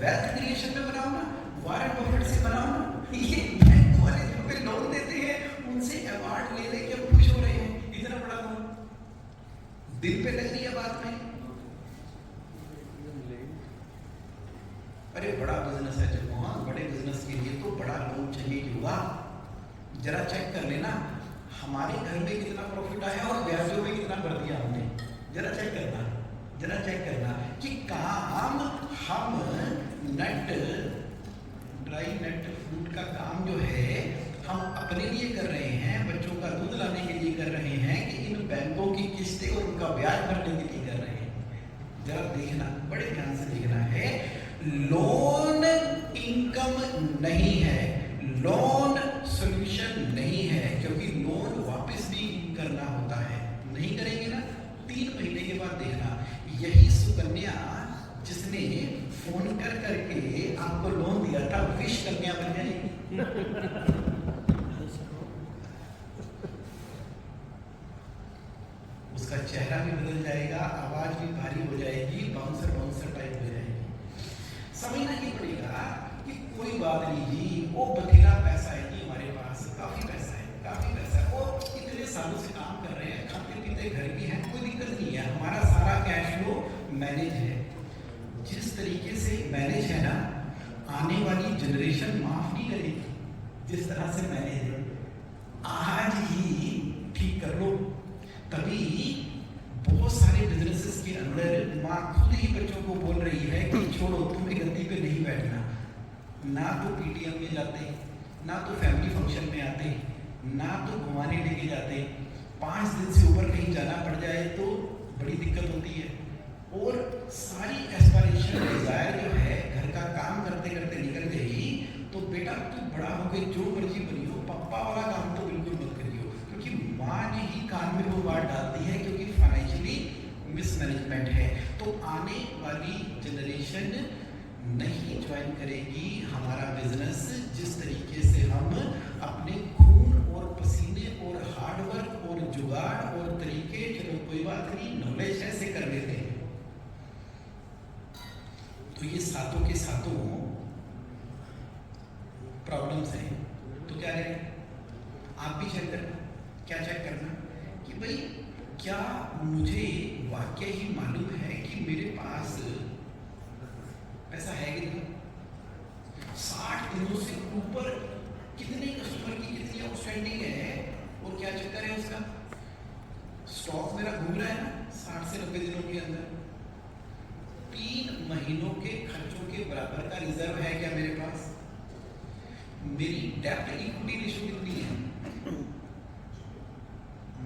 Wealth creation में बनाओ ना, वॉरेन बफेट से बनाओ ना। ये बैंक वाले जो पे लोन देते हैं उनसे अवार्ड ले लेके हम खुश हो रहे हैं, इतना बड़ा लोन दिल पे लग रही है बात में। अरे बड़ा बिजनेस है जगमोहन, बड़े बिजनेस के लिए तो बड़ा लोन चाहिए होगा। जरा चेक कर लेना हमारे घर में कितना प्रॉफिट आया और ब्याजों में कितना कर दिया हमने। जरा चेक करना, जरा चेक करना कि काम हम नट ड्राई नट फ्रूट का काम जो है हम अपने लिए कर रहे हैं, बच्चों का दूध लाने के लिए कर रहे हैं, कि इन बैंकों की किस्तें और उनका ब्याज भरने के लिए कर रहे हैं। जरा देखना, बड़े ध्यान से देखना है। लोन इनकम नहीं है, लोन सॉल्यूशन नहीं है, क्योंकि लोन वापस भी करना होता है। नहीं करेंगे ना, 3 महीने के बाद देखना यही सुकन्या जिसने फोन कर करके आपको लोन दिया था विश कन्या बन जाएगी। उसका चेहरा भी बदल जाएगा, आवाज भी भारी हो जाएगी, बाउंसर बाउंसर टाइप हो जाएगी। समझना ही पड़ेगा कि कोई बात नहीं जी, वो बथेरा पैसा है जी हमारे पास, काफी पैसा है, काफी पैसा है, वो इतने सालों से काम कर रहे हैं, खाते पीते घर भी हैं, कोई दिक्कत नहीं है, हमारा सारा कैश फ्लो मैनेज है। जिस तरीके से मैनेज है ना, आने वाली जनरेशन माफ नहीं करेगी। जिस तरह से मैनेज है आज ही ठीक कर लो, तभी बहुत सारे बिजनेसेस के अंदर माँ खुद ही बच्चों को बोल रही है कि छोड़ो, तुम्हें गद्दी पे नहीं बैठना। ना तो पीटीएम में जाते, ना तो फैमिली फंक्शन में आते, ना तो घुमाने लेके जाते। 5 दिन से ऊपर कहीं जाना पड़ जाए तो बड़ी दिक्कत होती है। और सारी एस्पिरेशन डिजायर जो है घर का काम करते करते निकल गई, तो बेटा तू बड़ा हो गई जो मर्जी बनियो, पप्पा वाला काम तो बिल्कुल मत करियो, क्योंकि माँ ने ही कान में वो बात डालती है, क्योंकि फाइनेंशियली मिसमैनेजमेंट है। तो आने वाली जनरेशन नहीं ज्वाइन करेगी हमारा बिजनेस जिस तरीके से हम अपने खून और पसीने और हार्डवर्क और जुगाड़ और तरीके, चलो कोई बात नहीं, नॉलेज ऐसे कर लेते हैं। तो ये सातों के सातों प्रॉब्लम्स हैं। तो क्या करें, आप भी चेक करना। क्या चेक करना कि भाई क्या मुझे वाकई ही मालूम है कि मेरे पास पैसा है कि नहीं। 60 दिनों से ऊपर कितने कस्टमर की कितनी आउटस्टैंडिंग है और क्या चक्कर है उसका। स्टॉक मेरा घूम रहा है ना 60 से 90 दिनों के अंदर। 3 महीनों के खर्चों के बराबर का रिजर्व है क्या मेरे पास। मेरी डेब्ट इक्विटी रेशियो कितनी है।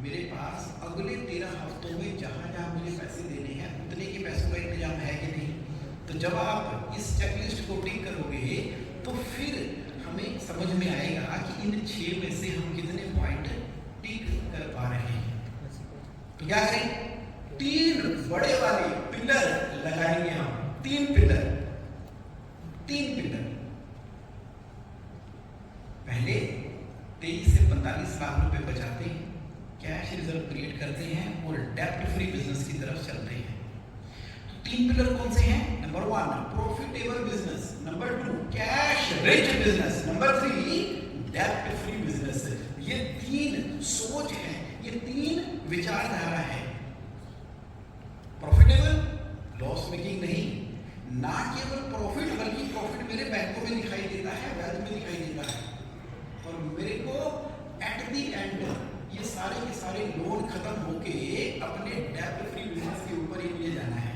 मेरे पास अगले 13 हफ्तों में जहां जहां मुझे पैसे देने हैं उतने के पैसों का इंतजाम है कि नहीं। तो जब आप इस चेकलिस्ट को टिक करोगे तो फिर हमें समझ में आएगा कि इन 6 में से हम कितने पॉइंट टिक कर पा रहे हैं। तो क्या करें, 3 बड़े वाले पिलर लगाएंगे हम। 3 पिलर पहले 23 से 45 लाख रुपए बचाते हैं, कैश रिजर्व क्रिएट करते हैं और डेब्ट फ्री बिजनेस की तरफ चलते हैं। तो 3 पिलर कौन से हैं। Number 1 profitable business, number 2 cash rich business, number 3 डेब्ट फ्री बिजनेस। ये 3 सोच है, ये 3 विचारधारा है। प्रॉफिटेबल, लॉस मेकिंग नहीं, ना केवल प्रॉफिट बल्कि प्रॉफिट मेरे बैंकों में दिखाई देता है, वेल्थ में दिखाई देता है, और मेरे को एट द एंड ये सारे के सारे लोन खत्म होके अपने डेब्ट फ्री बिजनेस के ऊपर ही मुझे जाना है।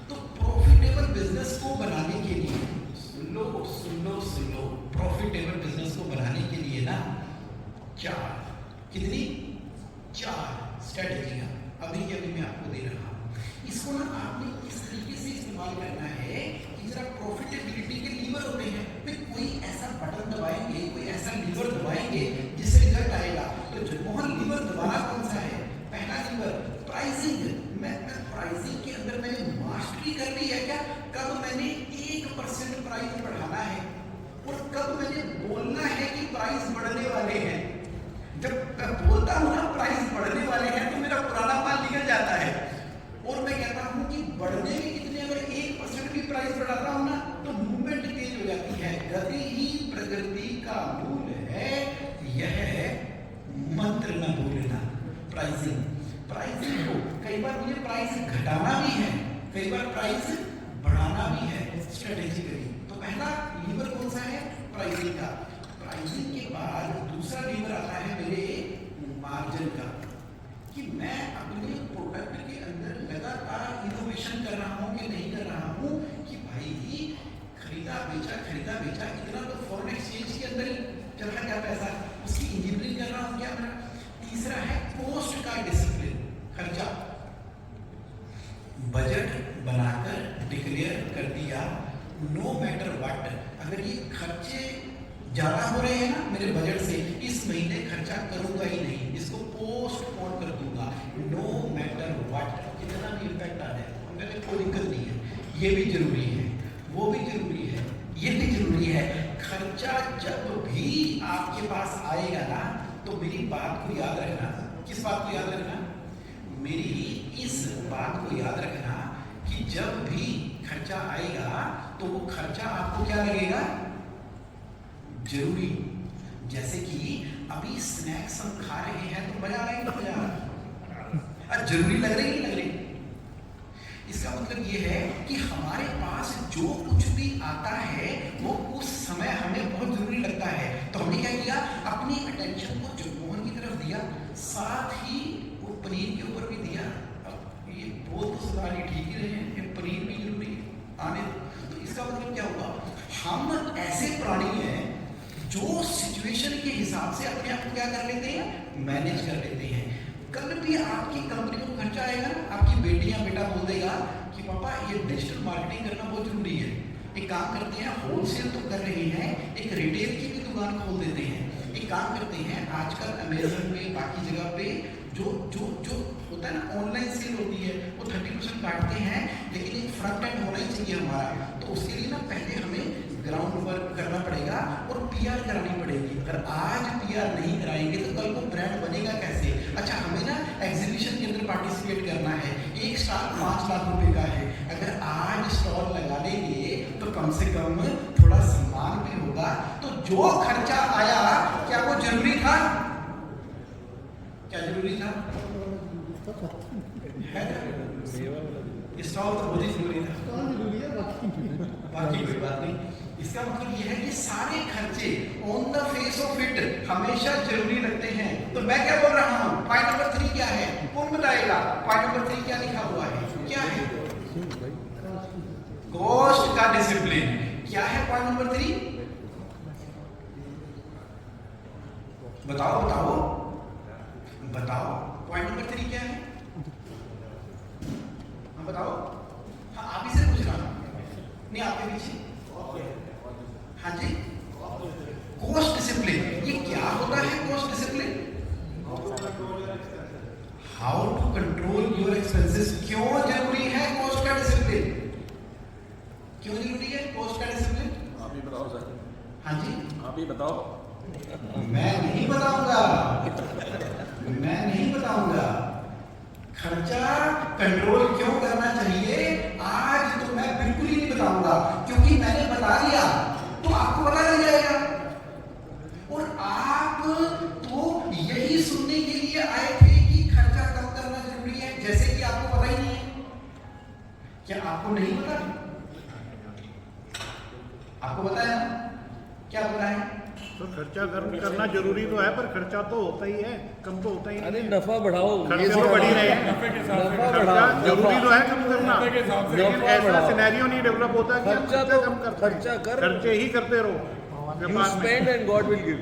तो प्रॉफिटेबल बिजनेस को बनाने के लिए सुन लो प्रॉफिटेबल बिजनेस को बनाने के लिए ना 4 स्ट्रेटेजियां अभी मैं आपको दे रहा हूं। इसको ना आपने इस तरीके से इस्तेमाल करना है कि जरा प्रॉफिटेबिलिटी के लीवर होते हैं, फिर कोई ऐसा बटन दबाएंगे, कोई ऐसा लीवर दबाएंगे जिससे रिजल्ट आएगा। तो जगमोहन लीवर दबाना कौन सा है। पहला लीवर प्राइसिंग। मैं प्राइसिंग के अंदर मैंने मास्टरी कर ली है क्या। कब मैंने 1% प्राइस बढ़ाना है और कब मैंने बोलना है कि प्राइस बढ़ने वाले हैं। जब मैं बोलता हूं ना प्राइस बढ़ने वाले हैं तो मेरा पुराना माल निकल जाता है, और मैं कहता हूं कि बढ़ने में कितने, अगर 1% भी प्राइस बढ़ाता हूं ना प्रकृति का मूल है, यह मंत्र न भूलना। प्राइसिंग को कई बार मुझे प्राइस घटाना भी है, कई बार प्राइस बढ़ाना भी है स्ट्रेटेजिकली। तो पहला लीवर कौन सा है? प्राइसिंग का। प्राइसिंग के बाद दूसरा लीवर आता है मेरे मार्जिन का, कि मैं अपने प्रोडक्ट के अंदर लगातार इनोवेशन कर रहा हूँ कि नहीं कर रहा हूँ, कि भाई खरीदा बेचा इतना तो फॉरेन एक्सचेंज के अंदर ही चल रहा क्या पैसा, उसकी इंजीनियरिंग कर रहा हूँ क्या मैं। तीसरा है कॉस्ट का डिसिप्लिन, खर्चा। बजट बनाकर डिक्लेयर कर दिया, नो मैटर व्हाट, अगर ये खर्चे ज्यादा हो रहे हैं ना मेरे बजट से, इस महीने खर्चा करूंगा ही नहीं, इसको पोस्टपोन कर दूंगा, नो मैटर व्हाट, कितना भी इम्पैक्ट आ जाए मेरे कोई दिक्कत नहीं है। ये भी जरूरी है, वो भी जरूरी है, ये भी जरूरी है। खर्चा जब भी आपके पास आएगा ना, तो मेरी बात को याद रखना। किस बात को याद रखना? मेरी इस बात को याद रखना कि जब भी खर्चा आएगा तो वो खर्चा आपको क्या लगेगा? जरूरी। जैसे कि अभी स्नैक्स हम खा रहे हैं तो मजा आ रहा है कि मजा आ रहा है? जरूरी लग रही नहीं लग रही? इसका मतलब ये है कि हमारे पास जो कुछ भी आता है वो उस समय हमें बहुत जरूरी लगता है। तो हमने क्या किया? अपनी अटेंशन को जगमोहन की तरफ दिया, साथ ही वो पनीर के ऊपर भी दिया। अब ये बोल तो सवाल ठीक ही रहे हैं, ये पनीर भी जरूरी है आने। तो इसका मतलब क्या होगा? हम ऐसे प्राणी हैं जो सिचुएशन के हिसाब से अपने आप को क्या कर लेते हैं? मैनेज कर लेते हैं। कल भी आपकी कंपनी को खर्चा आएगा, आपकी बेटी या बेटा बोल देगा कि पापा ये डिजिटल मार्केटिंग करना बहुत जरूरी है, एक काम करते हैं, होलसेल तो कर रहे हैं, एक रिटेल की भी दुकान खोल देते हैं, एक काम करते हैं, आजकल अमेज़न पे बाकी जगह पे जो जो जो होता है ना ऑनलाइन सेल होती है, वो 30% काटते हैं, लेकिन एक फ्रंट एंड होना ही चाहिए हमारा। तो उसके लिए ना पहले हमें ग्राउंड वर्क करना पड़ेगा और पीआर करानी पड़ेगी। अगर आज पीआर नहीं कराएंगे तो कल को ब्रांड बनेगा कैसे? अच्छा, हमें ना एग्जीबिशन के अंदर पार्टिसिपेट करना है, एक स्टॉल 5 लाख रुपए का है, अगर आज स्टॉल लगा लेंगे तो कम से कम थोड़ा सम्मान भी होगा। तो जो खर्चा आया क्या वो जरूरी था? क्या जरूरी था? स्टॉल तो बहुत ही जरूरी था, बाकी कोई बात नहीं। इसका मतलब यह है कि सारे खर्चे on the face of it हमेशा जरूरी लगते हैं। तो मैं क्या बोल रहा हूं? पॉइंट नंबर 3 क्या है? कौन बताएगा? पॉइंट नंबर 3 क्या लिखा हुआ है? क्या है? कॉस्ट का डिसिप्लिन। क्या है पॉइंट नंबर 3? बताओ बताओ बताओ, पॉइंट नंबर 3 क्या है? हाँ बताओ। हाँ आप ही से पूछ रहा हूं, नहीं आपके पीछे। हाँ जी, कॉस्ट डिसिप्लिन। ये क्या होता है cost discipline? How to control your expenses. क्यों जरूरी है कॉस्ट का डिसिप्लिन? क्यों जरूरी है कॉस्ट का डिसिप्लिन? आप ही बताओ सर। हाँ जी, आप ही बताओ। मैं नहीं बताऊंगा, मैं नहीं बताऊंगा। खर्चा कंट्रोल क्यों करना चाहिए आज तो मैं बिल्कुल ही नहीं बताऊंगा, क्योंकि मैंने बता दिया तो आपको पता लग जाएगा। और आप तो यही सुनने के लिए आए थे कि खर्चा कम करना जरूरी है, जैसे कि आपको पता ही नहीं है। क्या आपको नहीं पता? आपको पता है ना? क्या पता है? तो खर्चा करना जरूरी तो है, पर खर्चा तो होता ही है, कम तो होता ही नहीं। अरे नफा बढ़ाओ, खर्चे तो बढ़ ही रहे हैं। नफा खर्चा बढ़ाओ, जरूरी तो है कम करना, लेकिन नफा ऐसा बढ़ाओ। सिनेरियो नहीं डेवलप होता कि हम खर्चा खर्चा तो कम करते हैं। खर्चा कर, खर्चे ही करते रहो you व्यापार में। spend and God will give।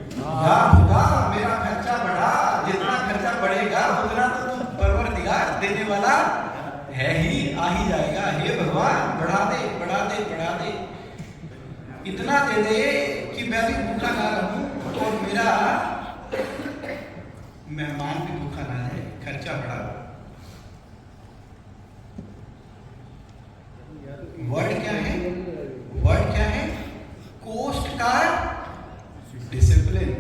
मेरा खर्चा बढ़ा, जितना खर्चा बढ़ेगा उतना तो तुम परवरदिगार देने वाला है ही, आ ही जाएगा। हे भगवान बढ़ा दे बढ़ा दे बढ़ा दे, इतना दे दे कि मैं भी भूखा ना रहूं और मेरा मेहमान भी भूखा ना रहे। खर्चा बढ़ा। वर्ड क्या है? वर्ड क्या है? कॉस्ट का डिसिप्लिन।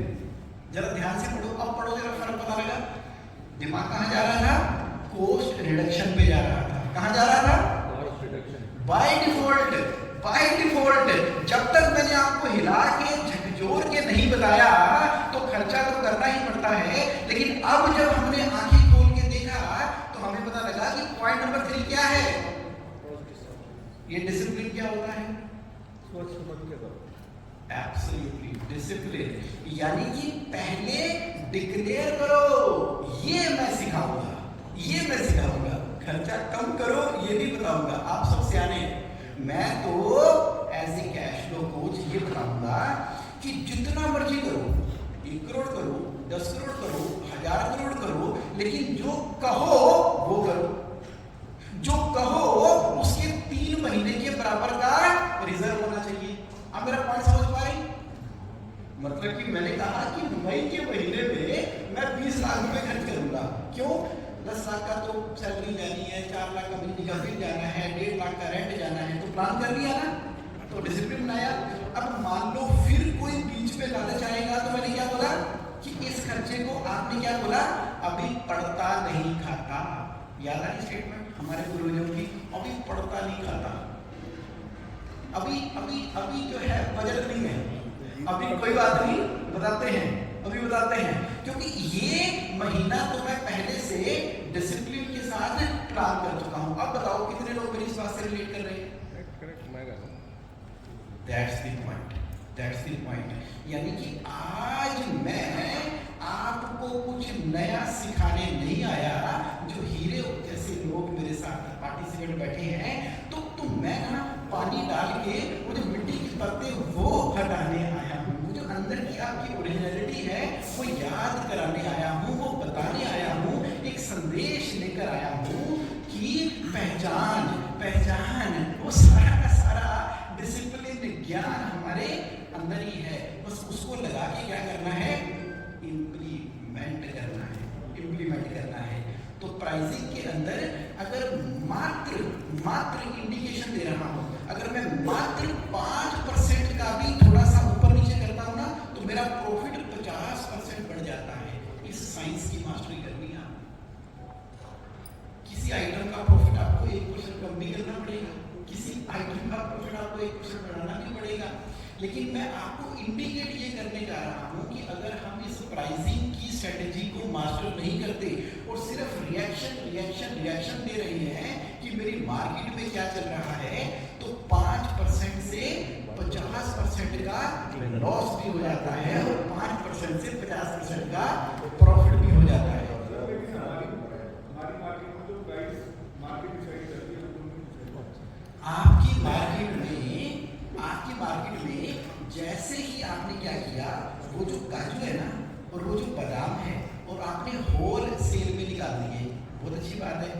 जरा ध्यान से पढ़ो, अब पढ़ो जरा, फर्क पता लगा। दिमाग कहां जा रहा था? कॉस्ट रिडक्शन पे जा रहा था। कहां जा रहा था? बाय डिफॉल्ट, बाय डिफॉल्ट जब तक मैंने आपको हिला के झकझोर बताया तो खर्चा तो करना ही पड़ता है, लेकिन अब जब हमने आंखें खोल के देखा तो हमें पता लगा कि पॉइंट नंबर 3 क्या है। ये डिसिप्लिन क्या होता है? सोच समझ के करो। एब्सोल्युटली डिसिप्लिन, यानी कि पहले डिक्लेयर करो, ये मैं सिखाऊंगा, ये मैं सिखाऊंगा। खर्चा कम करो ये नहीं बताऊंगा, आप सब सियाने हैं। मैं तो as a cash flow coach ये बताऊंगा कि जितना मर्जी करो, 1 करोड़ करो, 10 करोड़ करो, 1000 करोड़ करो, लेकिन जो कहो वो करो। जो कहो उसके 3 महीने के बराबर का रिजर्व होना चाहिए। आप मेरा पॉइंट समझ पा रहे? मतलब कि मैंने कहा कि मई के महीने में मैं 20 लाख रुपए खर्च करूंगा। क्यों? 10 लाख का तो सैलरी जानी है, 4 लाख का बिजली का बिल जाना है, 1.5 लाख का रेंट जाना है, तो प्लान कर लिया ना, तो डिसिप्लिन बनाया। अब मान लो फिर कोई बीच में लालच आएगा, तो मैंने क्या बोला कि इस खर्चे को आपने क्या बोला, अभी पड़ता नहीं खाता। याद आई स्टेटमेंट हमारे पूर्वजों की, अभी पड़ता नहीं खाता। अभी अभी अभी जो है बजट नहीं है, अभी कोई बात नहीं, बताते हैं, अभी बताते हैं, क्योंकि ये महीना तो मैं पहले से डिसिप्लिन के साथ प्लान कर चुका हूं। अब बताओ कितने लोग मेरी इस बात से रिलेट कर रहे हैं? That's the point. That's the point. यानी कि आज मैं आपको कुछ नया सिखाने नहीं आया। जो हीरे जैसे लोग मेरे साथ पार्टिसिपेंट बैठे हैं, तो मैं ना पानी डाल के वो जो मिट्टी के पत्ते वो हटाने आया हूँ। वो जो अंदर की आपकी ओरिजिनलिटी है वो याद कराने आया हूँ, वो बताने आया हूँ, एक संदेश लेकर आया हूँ कि पहचान पहचान वो सारा का सारा डिसिप्लिन ज्ञान हमारे अंदर ही है। बस उसको लगा के क्या करना है, इम्प्लीमेंट करना है, इम्प्लीमेंट करना है। तो प्राइसिंग के अंदर अगर मात्र इंडिकेशन दे रहा हूं, अगर मैं मात्र 5% का भी थोड़ा सा ऊपर नीचे करता हूं ना, तो मेरा प्रॉफिट 50% बढ़ जाता है। इस साइंस की मास्टरी करनी है। किसी आइटम का प्रॉफिट आपको 1% कम भी करना पड़ेगा, किसी आइटम का प्रॉफिट आपको 1% बढ़ाना भी पड़ेगा, लेकिन मैं आपको इंडिकेट ये करने जा रहा हूं कि अगर हम इस प्राइसिंग की स्ट्रेटेजी को मास्टर नहीं करते और सिर्फ रिएक्शन दे रहे हैं कि मेरी मार्केट में क्या चल रहा है, तो 5% से 50% का लॉस भी हो जाता है और 5% से 50% का प्रॉफिट भी हो जाता है। आपकी मार्केट में जैसे ही आपने क्या किया, वो जो काजू है ना और वो जो बादाम है और आपने होल सेल में निकाल दिए, बहुत अच्छी बात है।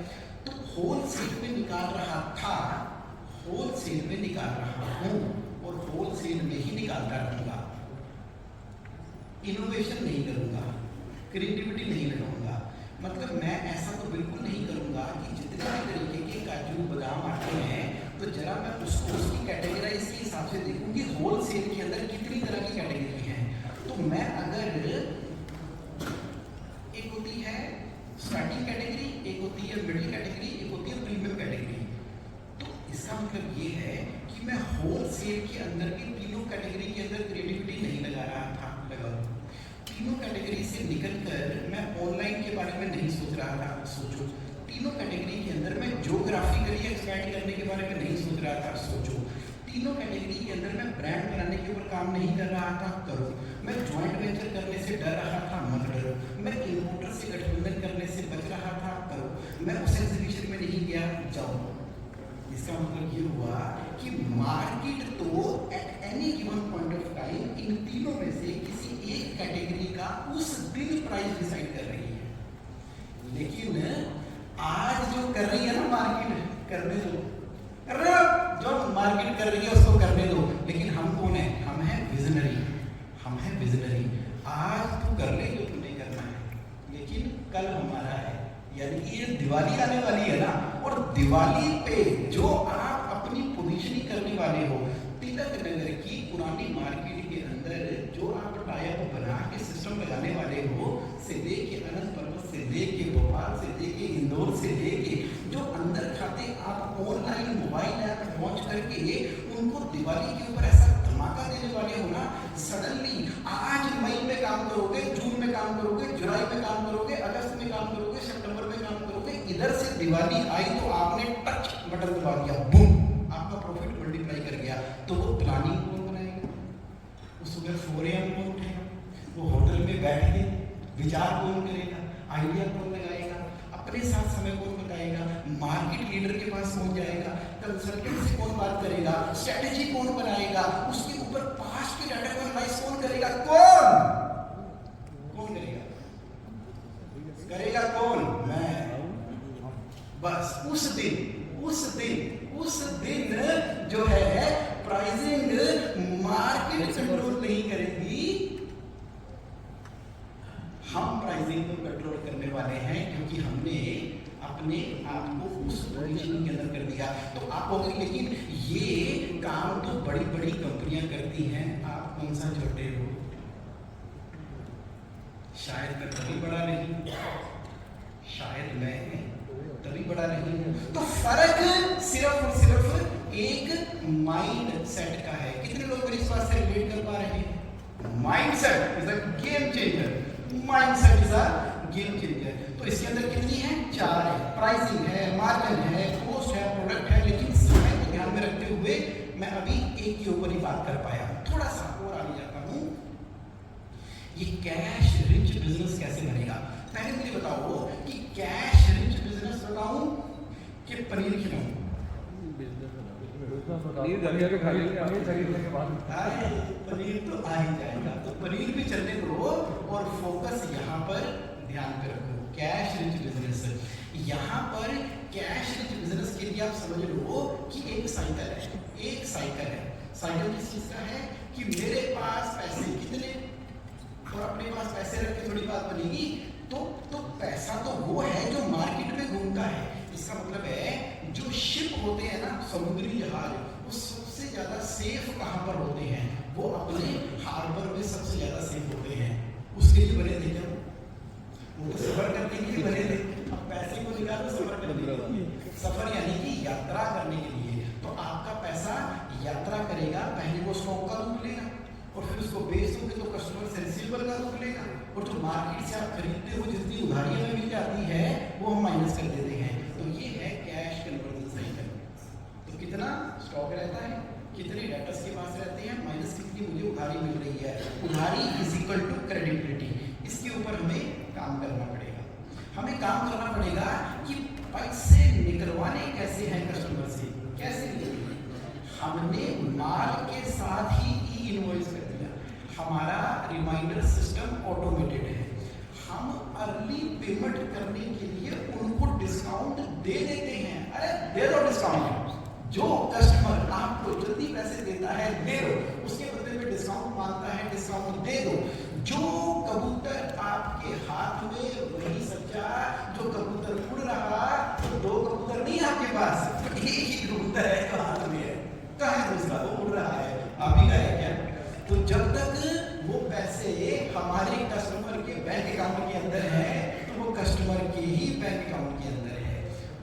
तो होल सेल में निकाल रहा था, होल सेल में निकाल रहा हूं और होल सेल में ही निकालता रहूंगा। इनोवेशन नहीं करूंगा, क्रिएटिविटी नहीं लगाऊंगा। मतलब मैं ऐसा तो बिल्कुल नहीं करूंगा कि जितने भी तरीके के काजू बादाम आते हैं तो जरा मैं उसको उसकी कैटेगराइज के हिसाब से देखूं कि होल सेल के अंदर कितनी तरह की कैटेगरी है। तो मैं अगर एक होती है स्टार्टिंग कैटेगरी, एक होती है मिडिल कैटेगरी, एक होती है प्रीमियम कैटेगरी, तो इसका मतलब ये है कि मैं होल सेल के अंदर भी तीनों कैटेगरी के अंदर क्रिएटिविटी नहीं लगा रहा था। तीनों कैटेगरी से निकलकर मैं ऑनलाइन के बारे में नहीं सोच रहा था। सोचो, तीनों कैटेगरी के अंदर मैं ज्योग्राफिकली एक्सपैंड करने के बारे में नहीं सोच रहा था। सोचो, तीनों कैटेगरी के अंदर मैं ब्रांड बनाने के ऊपर काम नहीं कर रहा था। करो, मैं ज्वाइंट वेंचर करने से डर रहा था। मत डरो, मैं इंपोर्टर से गठबंधन करने से बच रहा था। करो, मैं उस एग्जीबिशन में नहीं गया। जाओ। इसका मतलब ये हुआ कि मार्केट तो at any given point of time in तीनों में से किसी एक कैटेगरी का उस दिन प्राइस डिसाइड कर रही है। लेकिन आज जो कर रही है ना मार्केट, करने दो, जो मार्केट कर रही है उसको करने दो। लेकिन हम कौन है? हम हैं विजनरी, हम हैं विजनरी। आज तू कर ले जो तूने करना है, लेकिन कल हमारा है। यानी कि ये दिवाली आने वाली है ना, और दिवाली पे जो आप अपनी पोजीशनिंग करने वाले हो, तिलक नगर की पुरानी मार्केट के अंदर जो आप टायर बना के सिस्टम लगाने वाले हो, से लेके अनंत पर्वत से लेके भोपाल से लेके इंदौर से लेके जो अंदर खाते आप ऑनलाइन मोबाइल ऐप लॉन्च करके उनको दिवाली के ऊपर ऐसा धमाका देने वाले हो ना, सडनली आज मई में काम करोगे, जून में काम करोगे, जुलाई में काम करोगे, अगस्त में काम करोगे, सितंबर में काम करोगे, इधर से दिवाली आई तो आपने टच बटन दबा दिया, बूम, आपका प्रॉफिट मल्टीप्लाई कर गया। तो वो प्लानिंग कौन बनाएगा? उस सुबह 4 AM कौन उठेगा? वो होटल में बैठ के विचार कौन करेगा? आइडिया कौन लगाएगा? अपने साथ समय कौन बताएगा? मार्केट लीडर के पास कौन जाएगा? कंसल्टेंट से कौन बात करेगा? स्ट्रेटेजी कौन बनाएगा? उसके ऊपर पास्ट के डाटा को एनालाइज कौन करेगा? कौन करेगा? करेगा कौन? मैं। बस उस दिन जो है प्राइसिंग मार्केट कंट्रोल नहीं करेगी, हम प्राइसिंग को कंट्रोल करने वाले हैं, क्योंकि हमने अपने आप को उस पोजीशन के अंदर कर दिया। तो आप कहोगे लेकिन ये काम तो बड़ी बड़ी कंपनियां करती हैं, आप कौन सा छोटे हो? शायद मैं तभी बड़ा नहीं, शायद मैं तभी बड़ा नहीं हूं। तो फर्क सिर्फ और सिर्फ एक माइंड सेट का है। कितने लोग मेरी इस बात से रिलेट कर पा रहे हैं? Mindset is a game changer. Mindset is a game changer. तो इसके अंदर कितनी है? 4 है। प्राइसिंग है, मार्जिन है, कॉस्ट है, प्रोडक्ट है। लेकिन समय को ध्यान में रखते हुए मैं अभी एक के ऊपर ही बात कर पाया, थोड़ा सा और आगे जाता हूं। ये कैश रिच बिजनेस कैसे बनेगा? पहले मुझे बताओ कि कैश रिच बिजनेस बताऊं कि पनीर खिलाऊं? पनीर धनिया के खा लेंगे, पनीर खरीदने के बाद पनीर तो आ ही जाएगा। तो पनीर भी चलने दो और फोकस यहाँ पर ध्यान पे रखो। कैश रिच बिजनेस, यहाँ पर कैश रिच बिजनेस के लिए आप समझ लो कि एक साइकिल है। साइकिल किस चीज का है? कि मेरे पास पैसे कितने और अपने पास पैसे रख के थोड़ी बात बनेगी। तो पैसा तो वो है जो मार्केट में घूमता है। इसका मतलब है जो शिप होते हैं ना, समुद्री जहाज, वो सबसे ज्यादा सेफ कहाँ पर होते हैं? वो अपने हार्बर में सबसे ज्यादा सेफ होते हैं। उसके लिए बने थे क्या? वो तो सफर करने के लिए बने थे। अब पैसे को निकालो सफर करने के लिए, सफर यानी कि यात्रा करने के लिए। तो आपका पैसा यात्रा करेगा, पहले वो स्टॉक का रूप लेगा और फिर उसको बेच दोगे तो कस्टमर से रिसीवेबल का रूप लेगा, और जो मार्केट से आप खरीदते हो जितनी उधारियां में मिल जाती है वो हम माइनस कर देते हैं। तो ये है कैश कन्वर्जन साइकिल। तो कितना स्टॉक रहता है, कितने डेटर्स के पास रहते हैं, माइनस कितनी मुझे उधारी मिल रही है। उधारी इज इक्वल टू क्रेडिबिलिटी। इसके ऊपर हमें काम करना पड़ेगा। हमें काम करना पड़ेगा कि पैसे निकलवाने कैसे हैं कस्टमर से, कैसे निकलवाने। हमने माल के साथ ही इनवॉइस कर दिया, हमारा रिमाइंडर सिस्टम ऑटोमेटेड है। हम अर्ली पेमेंट करने के लिए उनको डिस्काउंट दे देते हैं। अरे दे दो डिस्काउंट, जो कस्टमर आपको जल्दी पैसे देता है दे दो, उसके बदले में डिस्काउंट मांगता है डिस्काउंट दे दो। जो कबूतर आपके हाथ में वही सच्चा, जो कबूतर उड़ रहा तो 2 कबूतर नहीं आपके पास, एक ही कबूतर है जो हाथ में है। कहाँ है दूसरा? वो उड़ रहा है, आप ही का है क्या? तो जब तक वो पैसे हमारे कस्टमर के बैंक अकाउंट के अंदर है तो वो कस्टमर के ही बैंक अकाउंट के अंदर है।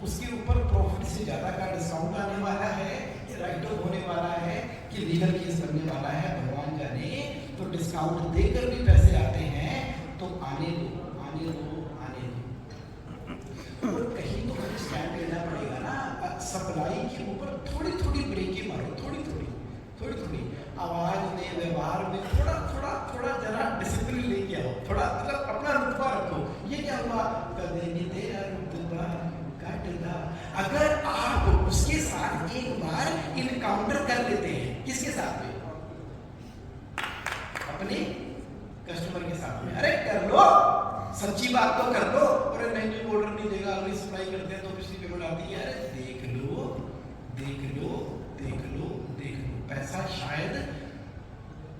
उसके ऊपर प्रॉफिट से ज्यादा का डिस्काउंट आने वाला है, राइट ऑफ होने वाला है कि लीगल केस बनने वाला है, भगवान जाने। तो डिस्काउंट देकर भी पैसे आते हैं तो आने दो। और कहीं तो हमें स्टैंड लेना पड़ेगा ना। सप्लाई के ऊपर थोड़ी थोड़ी ब्रेकें मारो, थोड़ी थोड़ी आवाज में, व्यवहार में थोड़ा जरा डिसिप्लिन लेके आओ, थोड़ा मतलब अपना रुतबा रखो। ये क्या हुआ? कभी तेरा रुतबा काटदा। अगर आप उसके साथ एक बार इनकाउंटर कर लेते हैं, किसके साथ में? अपने कस्टमर के साथ में। अरे कर लो, सच्ची बात तो कर लो। अरे नहीं ऑर्डर नहीं देगा, अगर सप्लाई करते हैं तो पिछली पेमेंट आती है। अरे देख लो। पैसा शायद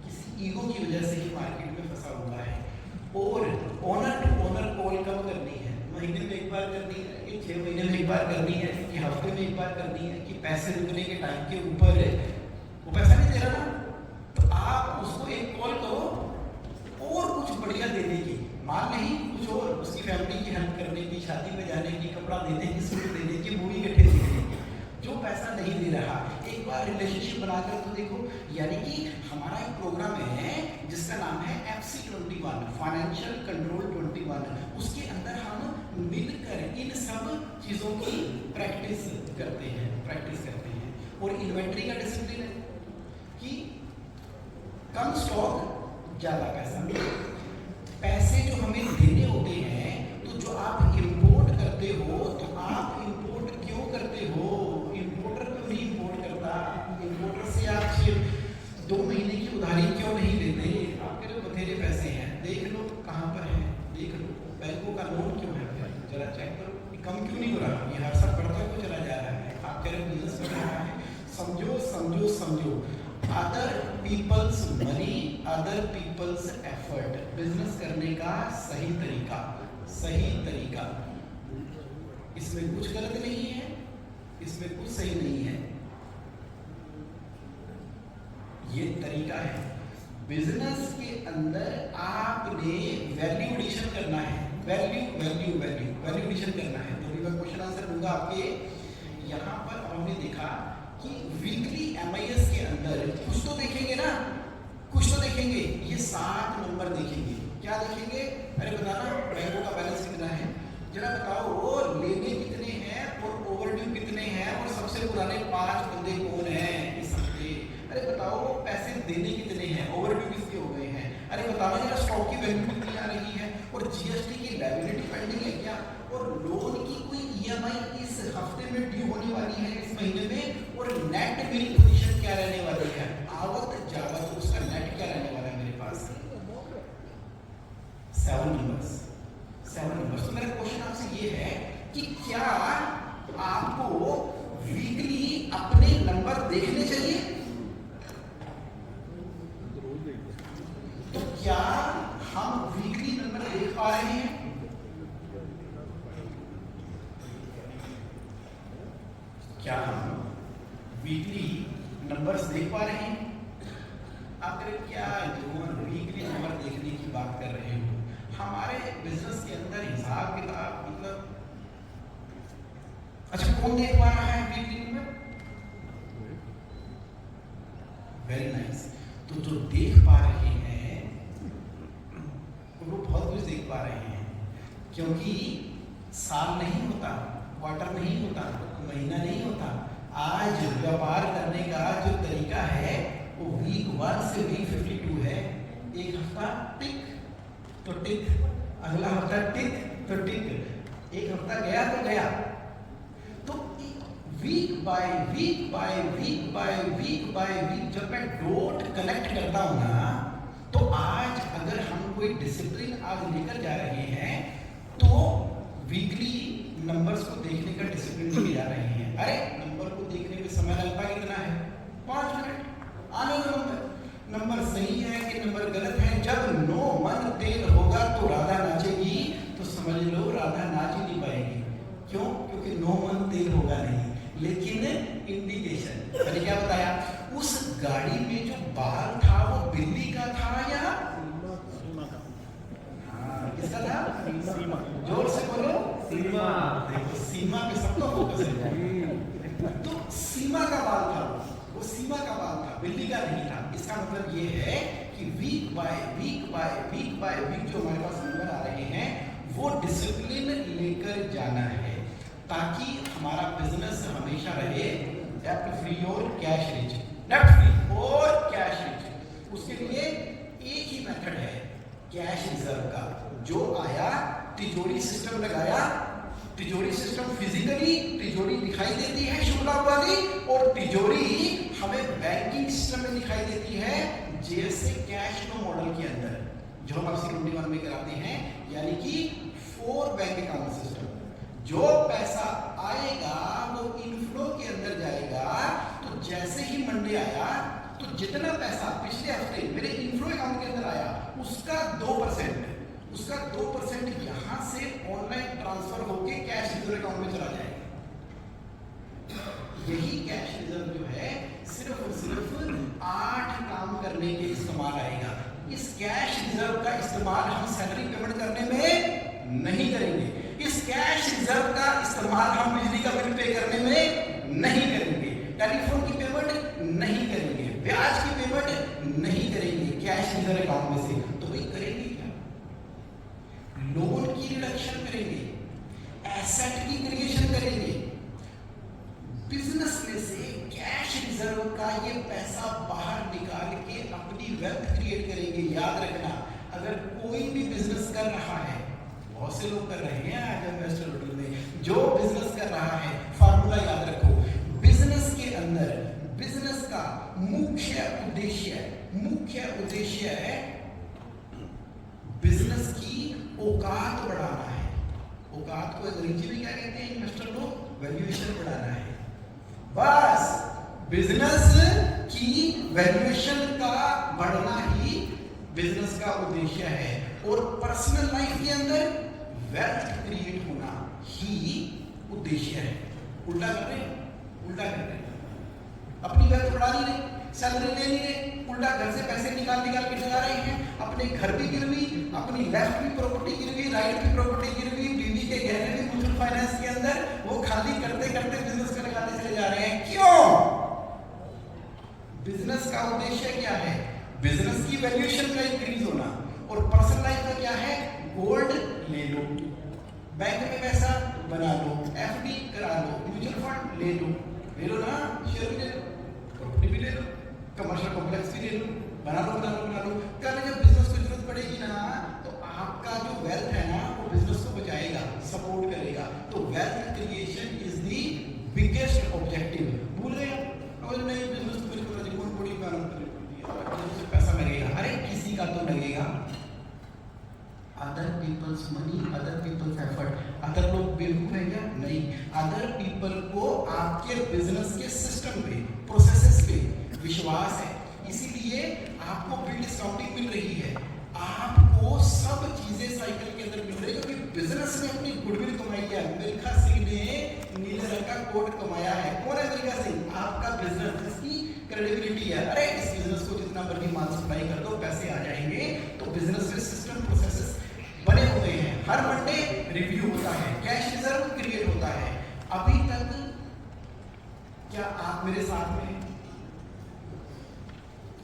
किसी ईगो की वजह से ही मार्केट में फंसा हुआ है। और ओनर टू ओनर कॉल कब करनी है? महीने में एक बार करनी है कि 6 महीने में एक बार करनी है कि हफ्ते में एक बार करनी है कि पैसे रुकने के टाइम के ऊपर वो पैसा नहीं दे रहा ना, तो आप उसको एक कॉल करो और कुछ बढ़िया देने की, माल नहीं कुछ और, उसकी फैमिली की हेल्प करने की, शादी में जाने की, कपड़ा देने की, सूट देने की, मूवी इकट्ठे देखने की। जो पैसा नहीं दे रहा एक बार रिलेशनशिप बनाकर तो देखो। यानी कि हमारा एक प्रोग्राम है जिसका नाम है 21 फाइनेंशियल कंट्रोल 21 उसके अंदर हम मिलकर इन सब चीजों की प्रैक्टिस करते हैं और इन्वेंट्री का डिसिप्लिन है कि कम स्टॉक ज्यादा पैसे जो हमें देने होते हैं, तो जो आप इंपोर्ट करते हो तो आप इंपोर्ट क्यों करते हो? इंपोर्टर क्यों नहीं इंपोर्ट करता? इंपोर्टर से आप सिर्फ 2 महीने की उधारी क्यों नहीं लेते? आपके जो बथेरे पैसे हैं देख लो कहाँ पर है, देख लो बैंकों का लोन क्यों है, जरा चेक करो, कम क्यों नहीं हो रहा? ये हर साल बढ़ता क्यों चला जा रहा है? आप कह रहे बिजनेस कर रहा है, समझो other people's money, other people's effort, business करने का सही तरीका, इसमें कुछ गलत नहीं है, इसमें कुछ सही नहीं है, ये तरीका है। बिजनेस के अंदर आपने वैल्यू एडिशन करना है, वैल्यू एडिशन करना है। तो मैं क्वेश्चन आंसर दूंगा आपके। यहाँ पर हमने देखा कि वीकली एमआईएस के अंदर कुछ तो देखेंगे, ये 7 नंबर देखेंगे। क्या देखेंगे? अरे बताना बैंकों का बैलेंस कितना है, जरा बताओ, और लेने कितने हैं और ओवरड्यू कितने हैं, और सबसे पुराने 5 बंदे कौन हैं इस हफ्ते। अरे बताओ पैसे देने कितने हैं, ओवरड्यू किसके हो गए हैं। अरे बताओ जरा स्टॉक की वैल्यू कितनी आ रही है, और जीएसटी की लायबिलिटी पेंडिंग है क्या, और लोन की कोई ईएमआई इस हफ्ते में ड्यू होने वाली है इस महीने में, और नेट बिल पोजीशन क्या रहने वाली है, आवत जावत उसका नेट क्या रहने वाला है मेरे पास। 7 नंबर्स। तो मेरा क्वेश्चन आपसे ये है कि क्या आपको वीकली अपने नंबर देखने चाहिए? तो क्या हम वीकली नंबर देख पा रहे हैं? क्या हम वीकली नंबर्स देख पा रहे हैं? आप करें क्या जो वीकली नंबर देखने की बात कर रहे हो, हमारे बिजनेस के अंदर हिसाब किताब मतलब अच्छा कौन देख पा रहा है वीकली नंबर? Very nice. तो जो देख पा रहे हैं वो बहुत कुछ देख पा रहे हैं, क्योंकि साल नहीं होता, क्वार्टर नहीं होता, महीना नहीं होता। आज व्यापार करने का जो तरीका है वो वीक 1 से वीक 52 है। एक हफ्ता टिक तो टिक, अगला हफ्ता टिक तो टिक, एक हफ्ता गया तो गया। तो वीक बाय वीक जब मैं डॉट कनेक्ट करता हूं ना, तो आज अगर हम कोई डिसिप्लिन आज लेकर जा रहे हैं तो वीकली नंबर्स को देखने का डिसिप्लिन लेके जा रहे हैं। अरे नंबर को देखने में समय लगता कितना है? 5 मिनट। आने का नंबर सही है कि नंबर गलत है? जब 9 मन तेल होगा तो राधा नाचेगी, तो समझ लो राधा नाच ही नहीं पाएगी। क्यों? क्योंकि 9 मन तेल होगा नहीं। लेकिन इंडिकेशन मैंने क्या बताया, उस गाड़ी में जो बाल था वो बिल्ली का था या किसका था? सीमा। जोर से बोलो, सीमा। देखो सीमा पे सबका फोकस है। तो सीमा का बाल था, वो सीमा का बाल था, बिल्ली का नहीं था। इसका मतलब ये है कि वीक बाय वीक जो हमारे पास नंबर आ रहे हैं वो डिसिप्लिन लेकर जाना है, ताकि हमारा बिजनेस हमेशा रहे डेब्ट फ्री और कैश रिच। डेब्ट फ्री और कैश रिच, उसके लिए एक ही मेथड है, कैश रिजर्व का। जो आया तिजोरी सिस्टम लगाया, तिजोरी सिस्टम फिजिकली तिजोरी दिखाई देती है शुक्ला वाली, और तिजोरी हमें बैंकिंग सिस्टम में दिखाई देती है जैसे कैश फ्लो मॉडल के अंदर, जो हम आपसे 21 में कराते हैं, यानी कि 4 बैंक अकाउंट सिस्टम। जो पैसा आएगा वो इनफ्लो के अंदर जाएगा। तो जैसे ही मंडे आया तो जितना पैसा पिछले हफ्ते मेरे इनफ्लो अकाउंट के अंदर आया उसका 2% यहां से ऑनलाइन ट्रांसफर होके कैश रिजर्व अकाउंट में चला जाएगा। यही कैश रिजर्व जो है सिर्फ और सिर्फ 8 काम करने के इस्तेमाल आएगा। इस कैश रिजर्व का इस्तेमाल हम सैलरी पेमेंट करने में नहीं करेंगे। इस कैश रिजर्व का इस्तेमाल हम बिजली का बिल पे करने में नहीं करेंगे, टेलीफोन की पेमेंट नहीं करेंगे, ब्याज की पेमेंट नहीं करेंगे कैश रिजर्व अकाउंट में से। तो भाई करेंगे लोन की रिडक्शन करेंगे, एसेट की क्रिएशन करेंगे, बिजनेस में से कैश रिजर्व का ये पैसा बाहर निकाल के अपनी वेल्थ क्रिएट करेंगे। याद रखना, अगर कोई भी बिजनेस कर रहा है, बहुत से लोग कर रहे हैं आज इन्वेस्टर होटल में, जो बिजनेस कर रहा है, फार्मूला याद रखो, बिजनेस के अंदर बिजनेस का मुख्य उद्देश्य है बिजनेस की औकात बढ़ाना है। औकात को अंग्रेजी में क्या कहते हैं इन्वेस्टर लोग? वैल्यूएशन बढ़ाना है। बस बिजनेस की वैल्यूएशन का बढ़ना ही बिजनेस का उद्देश्य है, और पर्सनल लाइफ के अंदर वेल्थ क्रिएट होना ही उद्देश्य है। उल्टा कर रहे हैं, अपनी वेल्थ बढ़ा नहीं रहे, सैलरी ले नहीं रहे, उल्टा घर से पैसे निकाल के लगा रहे हैं, अपने घर भी गिरवी, अपनी लेफ्ट भी प्रॉपर्टी गिरवी, राइट भी प्रॉपर्टी गिरवी, बीवी के गहने भी म्यूचुअल फाइनेंस के अंदर, वो खाली करते करते बिजनेस में लगाते चले जा रहे हैं। क्यों? बिजनेस का उद्देश्य क्या है? बिजनेस की वैल्यूएशन का इंक्रीज होना। और पर्सनल लाइफ का क्या है? गोल्ड ले लो, बैंक में पैसा बना लो, एफडी करा लो, म्यूचुअल फंड ले लो ना, शेयर भी ले लो, प्रॉपर्टी भी ले लो, कमर्शियल कॉम्प्लेक्स भी ले लो, बना लो। कल जब बिजनेस को जरूरत पड़ेगी ना, तो आपका जो वेल्थ है ना, वो बिजनेस को बचाएगा, सपोर्ट करेगा। तो wealth creation is the biggest objective. भूल गए और नहीं, बिजनेस को कौन बड़ी पैसा लगेगा? अरे किसी का तो लगेगा, other people's money, other people's effort. Other लोग बेवकूफ है क्या? नहीं, अदर पीपल को आपके बिजनेस के सिस्टम पे, प्रोसेसेस पे विश्वास है, इसीलिए आपको बिल डिस्काउंटिंग मिल रही है, आपको सब चीजें साइकिल के अंदर मिल रही है, क्योंकि बिजनेस में अपनी गुडविल कमाई है। मिल्खा सिंह ने नीले रंग का कोट कमाया है। कौन है मिल्खा सिंह? आपका बिजनेस, जिसकी क्रेडिबिलिटी है। अरे इस बिजनेस को जितना मर्जी माल सप्लाई कर दो, पैसे आ जाएंगे। तो बिजनेस में सिस्टम, प्रोसेसेस बने हुए हैं। हर मंडे रिव्यू होता है, कैश रिजर्व क्रिएट होता है। अभी तक क्या आप मेरे साथ में?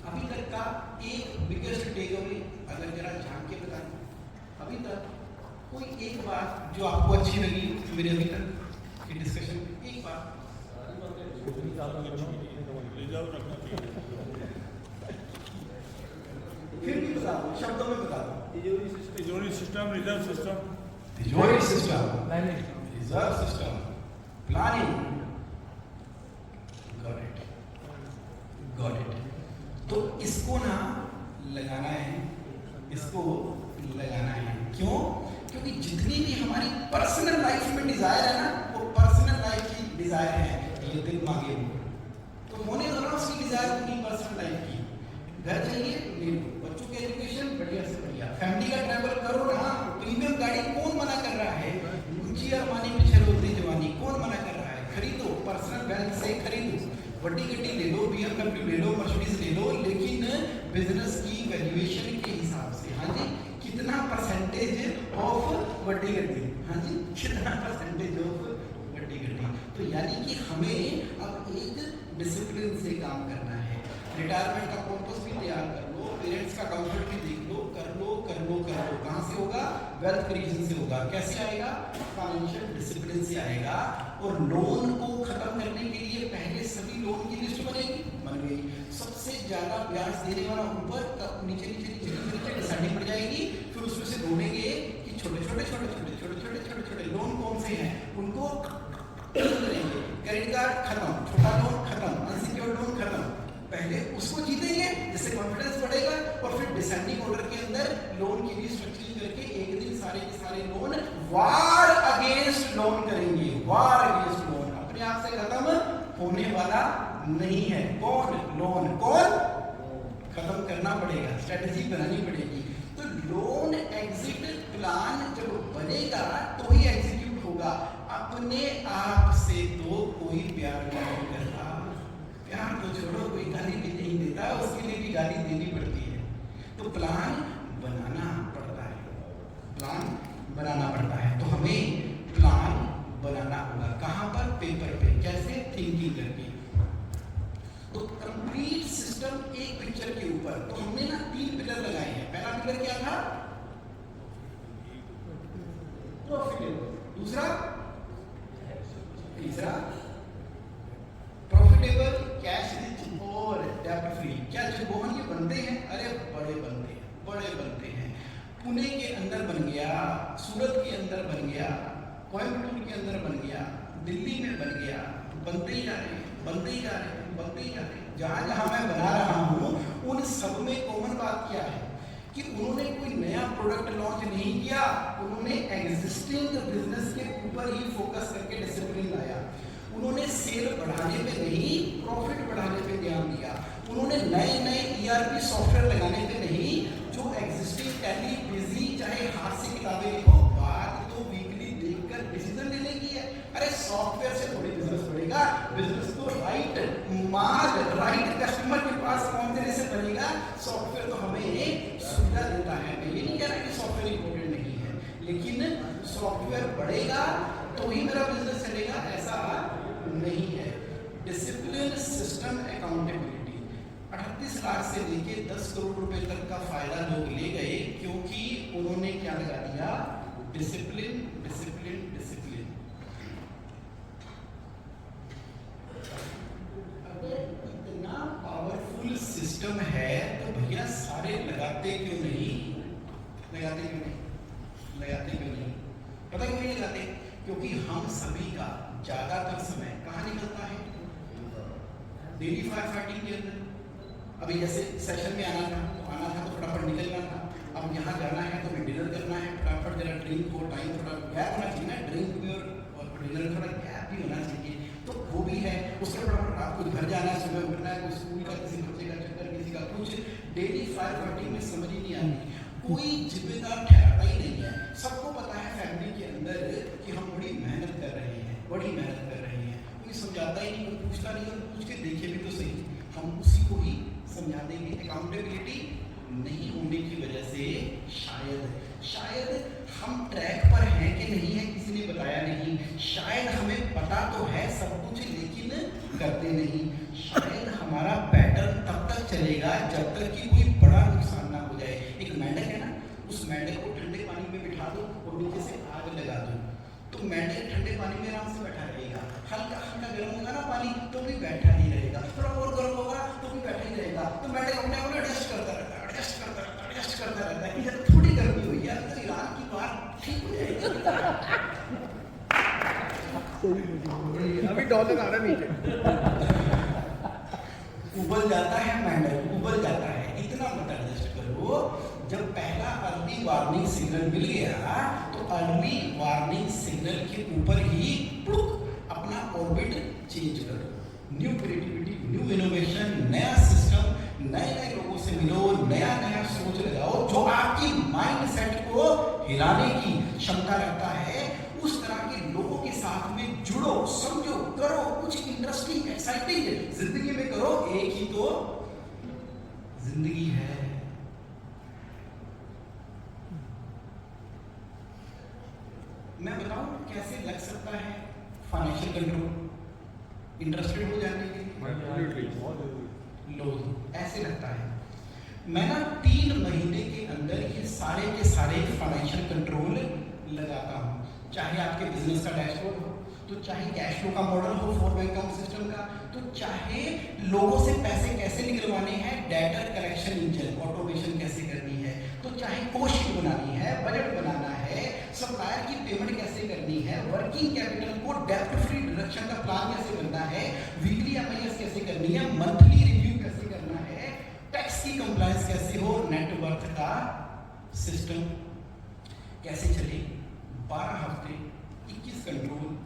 अभी तक का एक बिगेस्ट टेक अवे अगर जरा झांक के बताएं, अभी तक कोई एक बात जो आपको अच्छी लगी मेरे अभी तक की डिस्कशन? एक बात फिर भी बता दो, शब्दों में बता दो। तिजोरी सिस्टम, रिजर्व सिस्टम, तिजोरी system, planning, reserve system, planning. Got it. तो इसको ना लगाना है, इसको लगाना है। क्यों? क्योंकि जितनी भी हमारी पर्सनल लाइफ में डिजायर है ना, वो पर्सनल लाइफ की डिजायर है। ये दिल मांगे तो होने दो ना उसकी डिजायर, अपनी पर्सनल लाइफ की। घर चाहिए ले लो, बच्चों की एजुकेशन बढ़िया से बढ़िया, फैमिली का ट्रैवल करो ना, प्रीमियम गाड़ी कौन मना कर रहा है? ऊंची अरमानी पीछे रोती जवानी, कौन मना कर रहा है? खरीदो, पर्सनल वेल्थ से खरीदो, बड़ी गड्डी ले लो, BMW ले लो, मर्सिडीज ले लो, लेकिन बिजनेस की वैल्यूएशन के हिसाब से। हाँ जी, कितना परसेंटेज ऑफ बड़ी गड्डी? हाँ जी, कितना परसेंटेज ऑफ बड़ी गड्डी? तो यानी कि हमें अब एक डिसिप्लिन से काम करना है। रिटायरमेंट का पर्पस भी तैयार कर लो, पेरेंट्स का कंफर्ट भी देख लो, कर लो। कहाँ से होगा? वेल्थ क्रिएशन से होगा। कैसे आएगा? फाइनेंशियल डिसिप्लिन से आएगा। और लोन को खत्म करने के लिए पहले सभी लोन की लिस्ट बनेगी, बन गई। सबसे ज्यादा ब्याज देने वाला ऊपर, तब नीचे डिसाइडिंग पड़ जाएगी। फिर उसमें से ढूंढेंगे कि छोटे लोन कौन से हैं, उनको करेंगे। क्रेडिट कार्ड खत्म, छोटा लोन खत्म, अनसिक्योर्ड लोन खत्म। पहले उसको जीतेंगे, जिससे कॉन्फिडेंस बढ़ेगा, और फिर डिसेंडिंग ऑर्डर के अंदर लोन की भी स्ट्रक्चरिंग करके एक दिन सारे के सारे लोन वार अगेंस्ट लोन करेंगे। वार अगेंस्ट लोन अपने आप से खत्म होने वाला नहीं है। कौन? लोन। कौन? खत्म करना पड़ेगा, स्ट्रेटेजी बनानी पड़ेगी। तो लोन एग्जिट प्लान जब बनेगा तो ही एग्जीक्यूट होगा। अपने आप से तो कोई प्यार नहीं करता, प्यार तो छोड़ो, कोई गाली भी नहीं देता, उसके लिए भी गाली देनी पड़ती है। तो प्लान बनाना पड़ता है, प्लान बनाना पड़ता है। तो हमें प्लान बनाना होगा। कहाँ पर? पेपर पे। कैसे? थिंकिंग करके। तो कंप्लीट सिस्टम एक पिक्चर के ऊपर। तो हमने ना 3 पिलर लगाए हैं। पहला पिलर क्या था? प्रॉफिटेबल, दूसरा, तीसरा प्रॉफिटेबल, कैश रिच और डेब्ट फ्री। क्या जगमोहन ये बनते हैं? अरे बड़े बनते हैं, बड़े बनते हैं। पुणे के अंदर बन गया, सूरत के अंदर बन गया, कोयम्बटूर के अंदर बन गया, दिल्ली में बन गया, बनते ही जा रहे हैं, बनते ही जा रहे हैं, बनते ही जा रहे हैं। जहां जहां मैं बना रहा हूं उन सब में कॉमन बात क्या है कि उन्होंने कोई नया प्रोडक्ट लॉन्च नहीं किया, उन्होंने एग्जिस्टिंग बिजनेस के ऊपर ही फोकस करके डिसिप्लिन लाया। उन्होंने सेल बढ़ाने पे नहीं, प्रॉफिट बढ़ाने पे ध्यान दिया। उन्होंने नए नए ERP सॉफ्टवेयर लगाने पे नहीं, जो एग्जिस्टिंग टैली बिजी, चाहे हाथ से किताबें लिखो, बात तो वीकली देखकर डिसीजन लेने की है। अरे सॉफ्टवेयर से थोड़ी बिजनेस बढ़ेगा, बिजनेस तो राइट माल, राइट कस्टमर के पास पहुंचने से बनेगा। सॉफ्टवेयर तो हमें सुविधा देता है, मैं ये नहीं कह रहा कि सॉफ्टवेयर इंपॉर्टेंट नहीं है, लेकिन सॉफ्टवेयर बढ़ेगा तो ही मेरा बिजनेस चलेगा, ऐसा नहीं है। Discipline, system, accountability. 38 लाख से लेके 10 करोड़ रुपए तक का फायदा लोग ले गए, क्योंकि उन्होंने क्या लगा दिया? Discipline, discipline, discipline. अगर इतना पावरफुल सिस्टम है तो भैया सारे लगाते क्यों नहीं? लगाते क्यों नहीं? लगाते क्यों नहीं? पता क्यों नहीं लगाते? क्योंकि हम सभी का ज्यादातर समय कहाँ निकलता है? डेली फायर फाइटिंग के अंदर। अभी जैसे सेशन में आना था तो फटाफट निकलना था। अब यहाँ जाना है तो मैं डिनर करना है, फटाफट जरा ड्रिंक को टाइम थोड़ा गैप होना चाहिए ना, ड्रिंक में और डिनर थोड़ा गैप भी होना चाहिए, तो वो भी है। उसके फटाफट रात को घर जाना है, सुबह उठना है, कोई स्कूल का किसी बच्चे का चक्कर, किसी का कुछ। डेली फायर फाइटिंग में समझ ही नहीं आती, कोई जिम्मेदार ठहराता ही नहीं है। सबको पता है फैमिली के अंदर कि हम बड़ी मेहनत कर रहे हैं, बड़ी मेहनत कर रहे हैं, कोई समझाता ही नहीं, कोई पूछता नहीं, और पूछ के देखे भी तो सही, हम उसी को ही समझा देंगे। अकाउंटेबिलिटी नहीं होने की वजह से शायद हम ट्रैक पर हैं कि नहीं है किसी ने बताया नहीं, शायद हमें पता तो है सब कुछ लेकिन करते नहीं। शायद हमारा पैटर्न तब तक चलेगा जब तक कि कोई बड़ा नुकसान ना हो जाए। एक मेंढक है ना, उस मेंढक को ठंडे पानी में बिठा दो और नीचे से आग लगा दो, तो मेंढक ठंडे पानी में आराम से बैठा रहेगा। हल्का हल्का गर्म होगा ना पानी तो भी बैठा नहीं रहेगा, थोड़ा और गर्म होगा तो भी बैठा ही रहेगा। तो मेंढक अपने आप एडजस्ट करता रहता है, एडजस्ट करता रहता है, एडजस्ट करता रहता है। जब थोड़ी गर्मी हुई यार तो ईरान की बात ठीक हो जाएगी। अभी डॉलर आ रहा नीचे, उबल जाता है मेंढक, उबल जाता है। इतना मत एडजस्ट करो। जब पहला अर्ली वार्निंग सिग्नल मिल गया तो अर्ली वार्निंग सिग्नल के ऊपर ही अपना ऑर्बिट चेंज करो। न्यू क्रिएटिविटी, न्यू इनोवेशन, नया सिस्टम, नए नए लोगों से मिलो, नया नया सोच लगाओ जो आपकी माइंड सेट को हिलाने की क्षमता रखता है। उस तरह के लोगों के साथ में जुड़ो, समझो, करो कुछ इंटरेस्टिंग, एक्साइटिंग जिंदगी में करो। एक ही तो जिंदगी है। मैं बताऊं कैसे लग सकता है फाइनेंशियल कंट्रोल? इंटरेस्टेड हो जाने के लिए लोग ऐसे लगता है। मैं ना 3 महीने के अंदर ये सारे के सारे फाइनेंशियल कंट्रोल लगाता हूँ। चाहे आपके बिजनेस का डैशबोर्ड हो, तो चाहे कैश फ्लो का मॉडल हो 4 बैंक अकाउंट सिस्टम का, तो चाहे लोगों से पैसे कैसे निकलवाने हैं, डाटा कलेक्शन इंजन ऑटोमेशन कैसे करनी है, तो चाहे कोस्ट शीट बनानी है, बजट बनाना है, सप्लायर की पेमेंट कैसे करनी है, वर्किंग कैपिटल को डेब्ट फ्री डिडक्शन का प्लान कैसे बनना है, वीकली एमआईएस कैसे करनी है, मंथली रिव्यू कैसे करना है, टैक्स की कंप्लायंस कैसे हो, नेट वर्थ का सिस्टम कैसे चले, 12 हफ्ते 21 कंट्रोल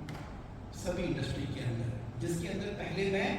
सभी इंडस्ट्री के अंदर, जिसके अंदर पहले मैं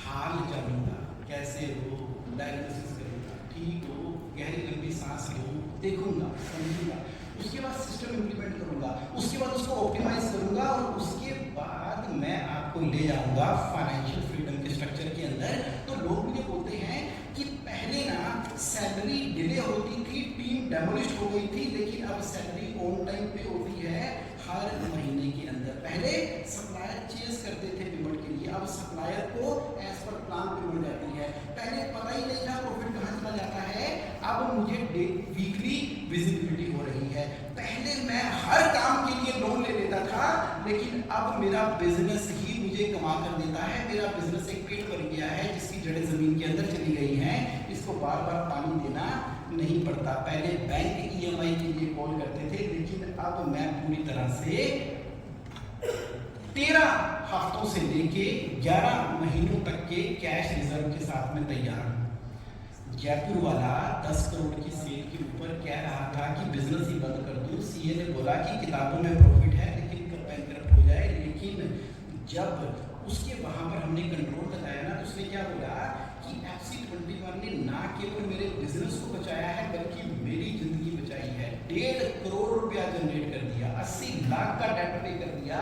हाल जानूंगा, कैसे हो, डायग्नोसिस करूंगा, ठीक हो, गहरी लंबी सांस लूँ, देखूंगा, समझूंगा, उसके बाद सिस्टम इम्प्लीमेंट करूंगा, उसके बाद उसको ऑप्टिमाइज करूंगा, और उसके बाद मैं आपको ले जाऊंगा फाइनेंशियल फ्रीडम के स्ट्रक्चर के अंदर। तो लोग मुझे बोलते हैं कि पहले ना सैलरी डिले होती थी, टीम डेमोलिश हो गई थी, लेकिन अब सैलरी ऑन टाइम पे होती है हर महीने के अंदर। पहले सप्लायर चेस करते थे पेमेंट के लिए, अब सप्लायर को एज पर प्लान पेमेंट जाती है। पहले पता ही नहीं था प्रॉफिट कहाँ चला जाता है, अब मुझे वीकली विजिबिलिटी हो रही है। पहले मैं हर काम के लिए लोन ले लेता था, लेकिन अब मेरा बिजनेस ही मुझे कमा कर देता है। मेरा बिजनेस एक पेड़ बन गया है जिसकी जड़ें जमीन के अंदर चली गई हैं, इसको बार बार पानी देना नहीं पड़ता। पहले बैंक EMI के लिए कॉल करते थे, लेकिन अब मैं पूरी तरह से 13 हफ्तों से लेके 11 महीनों तक के कैश रिजर्व के साथ में तैयार हूं। जयपुर वाला 10 करोड़ की सेल के ऊपर कह रहा था कि बिजनेस ही बंद कर दूं। CA ने बोला कि किताबों में प्रॉफिट है लेकिन कब बैंकरप्ट हो जाए। लेकिन जब उसके वहां पर हमने कंट्रोल लगाया ना, तो उसने क्या बोला कि FC21 ने ना केवल मेरे बिजनेस को बचाया है बल्कि मेरी जिंदगी बचाई है। 1.5 करोड़ रुपया जनरेट कर दिया, 80 लाख का डेट पे कर दिया,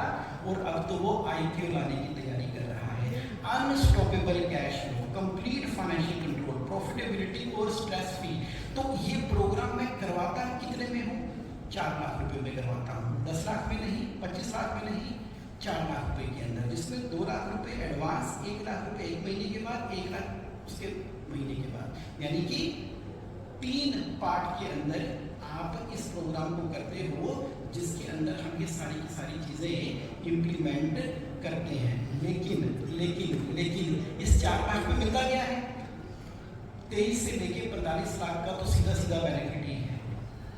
और अब तो वो IPO लाने की तैयारी कर रहा है। Unstoppable cash flow, complete financial control, profitability और स्ट्रेस फ्री। तो ये प्रोग्राम मैं करवाता कितने में हूँ? 4 लाख रुपए में करवाता हूँ। 10 लाख में नहीं, 25 लाख में नहीं, 4 लाख रुपए के अंदर, जिसमें 2 लाख रुपए एडवांस, 1 लाख रुपए 1 महीने के बाद, 1 लाख उसके महीने के बाद, यानी कि 3 पार्ट के अंदर आप इस प्रोग्राम को करते हो, जिसके अंदर हम ये सारी की सारी चीजें इम्प्लीमेंट करते हैं। लेकिन लेकिन लेकिन इस 4 लाख में मिलता क्या है? 23 से लेके 45 लाख का तो सीधा सीधा बेनिफिट ही है।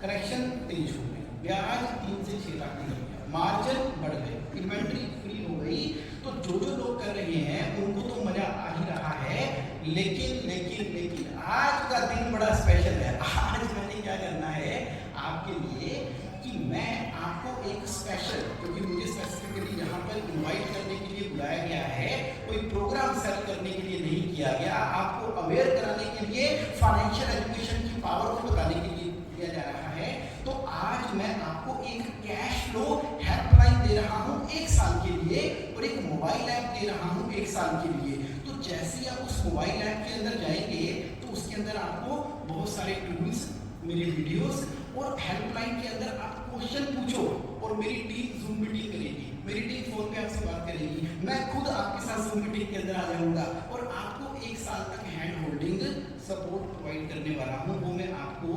करेक्शन तेज हो गई, ब्याज 3 से 6 लाख निकल गया, मार्जिन बढ़ गए, इन्वेंट्री फ्री हो गई। तो जो जो लोग कर रहे हैं उनको तो मजा आ ही रहा है। लेकिन लेकिन लेकिन आज का दिन बड़ा स्पेशल है। आज मैंने क्या करना है आपके लिए कि मैं आपको एक स्पेशल, क्योंकि मुझे स्पेसिफिकली यहाँ पर इनवाइट करने के लिए बुलाया गया है, कोई प्रोग्राम सेल करने के लिए नहीं किया गया, आपको अवेयर कराने के लिए, फाइनेंशियल एजुकेशन की पावर को बताने के लिए किया जा रहा है। तो आज मैं आपको एक कैश फ्लो हेल्पलाइन दे रहा हूँ 1 साल के लिए, और एक मोबाइल ऐप दे रहा हूँ 1 साल के लिए। तो जैसे ही आप उस मोबाइल ऐप के अंदर जाएंगे तो उसके अंदर आपको बहुत सारे टूल्स, मेरी वीडियोस, और हेल्पलाइन के अंदर आप क्वेश्चन पूछो और मेरी टीम जूम मीटिंग करेगी, मेरी टीम फोन पे आपसे बात करेगी, मैं खुद आपके साथ जूम मीटिंग के अंदर आ जाऊंगा और आपको 1 साल तक हैंड होल्डिंग सपोर्ट प्रोवाइड करने वाला हूँ। वो मैं आपको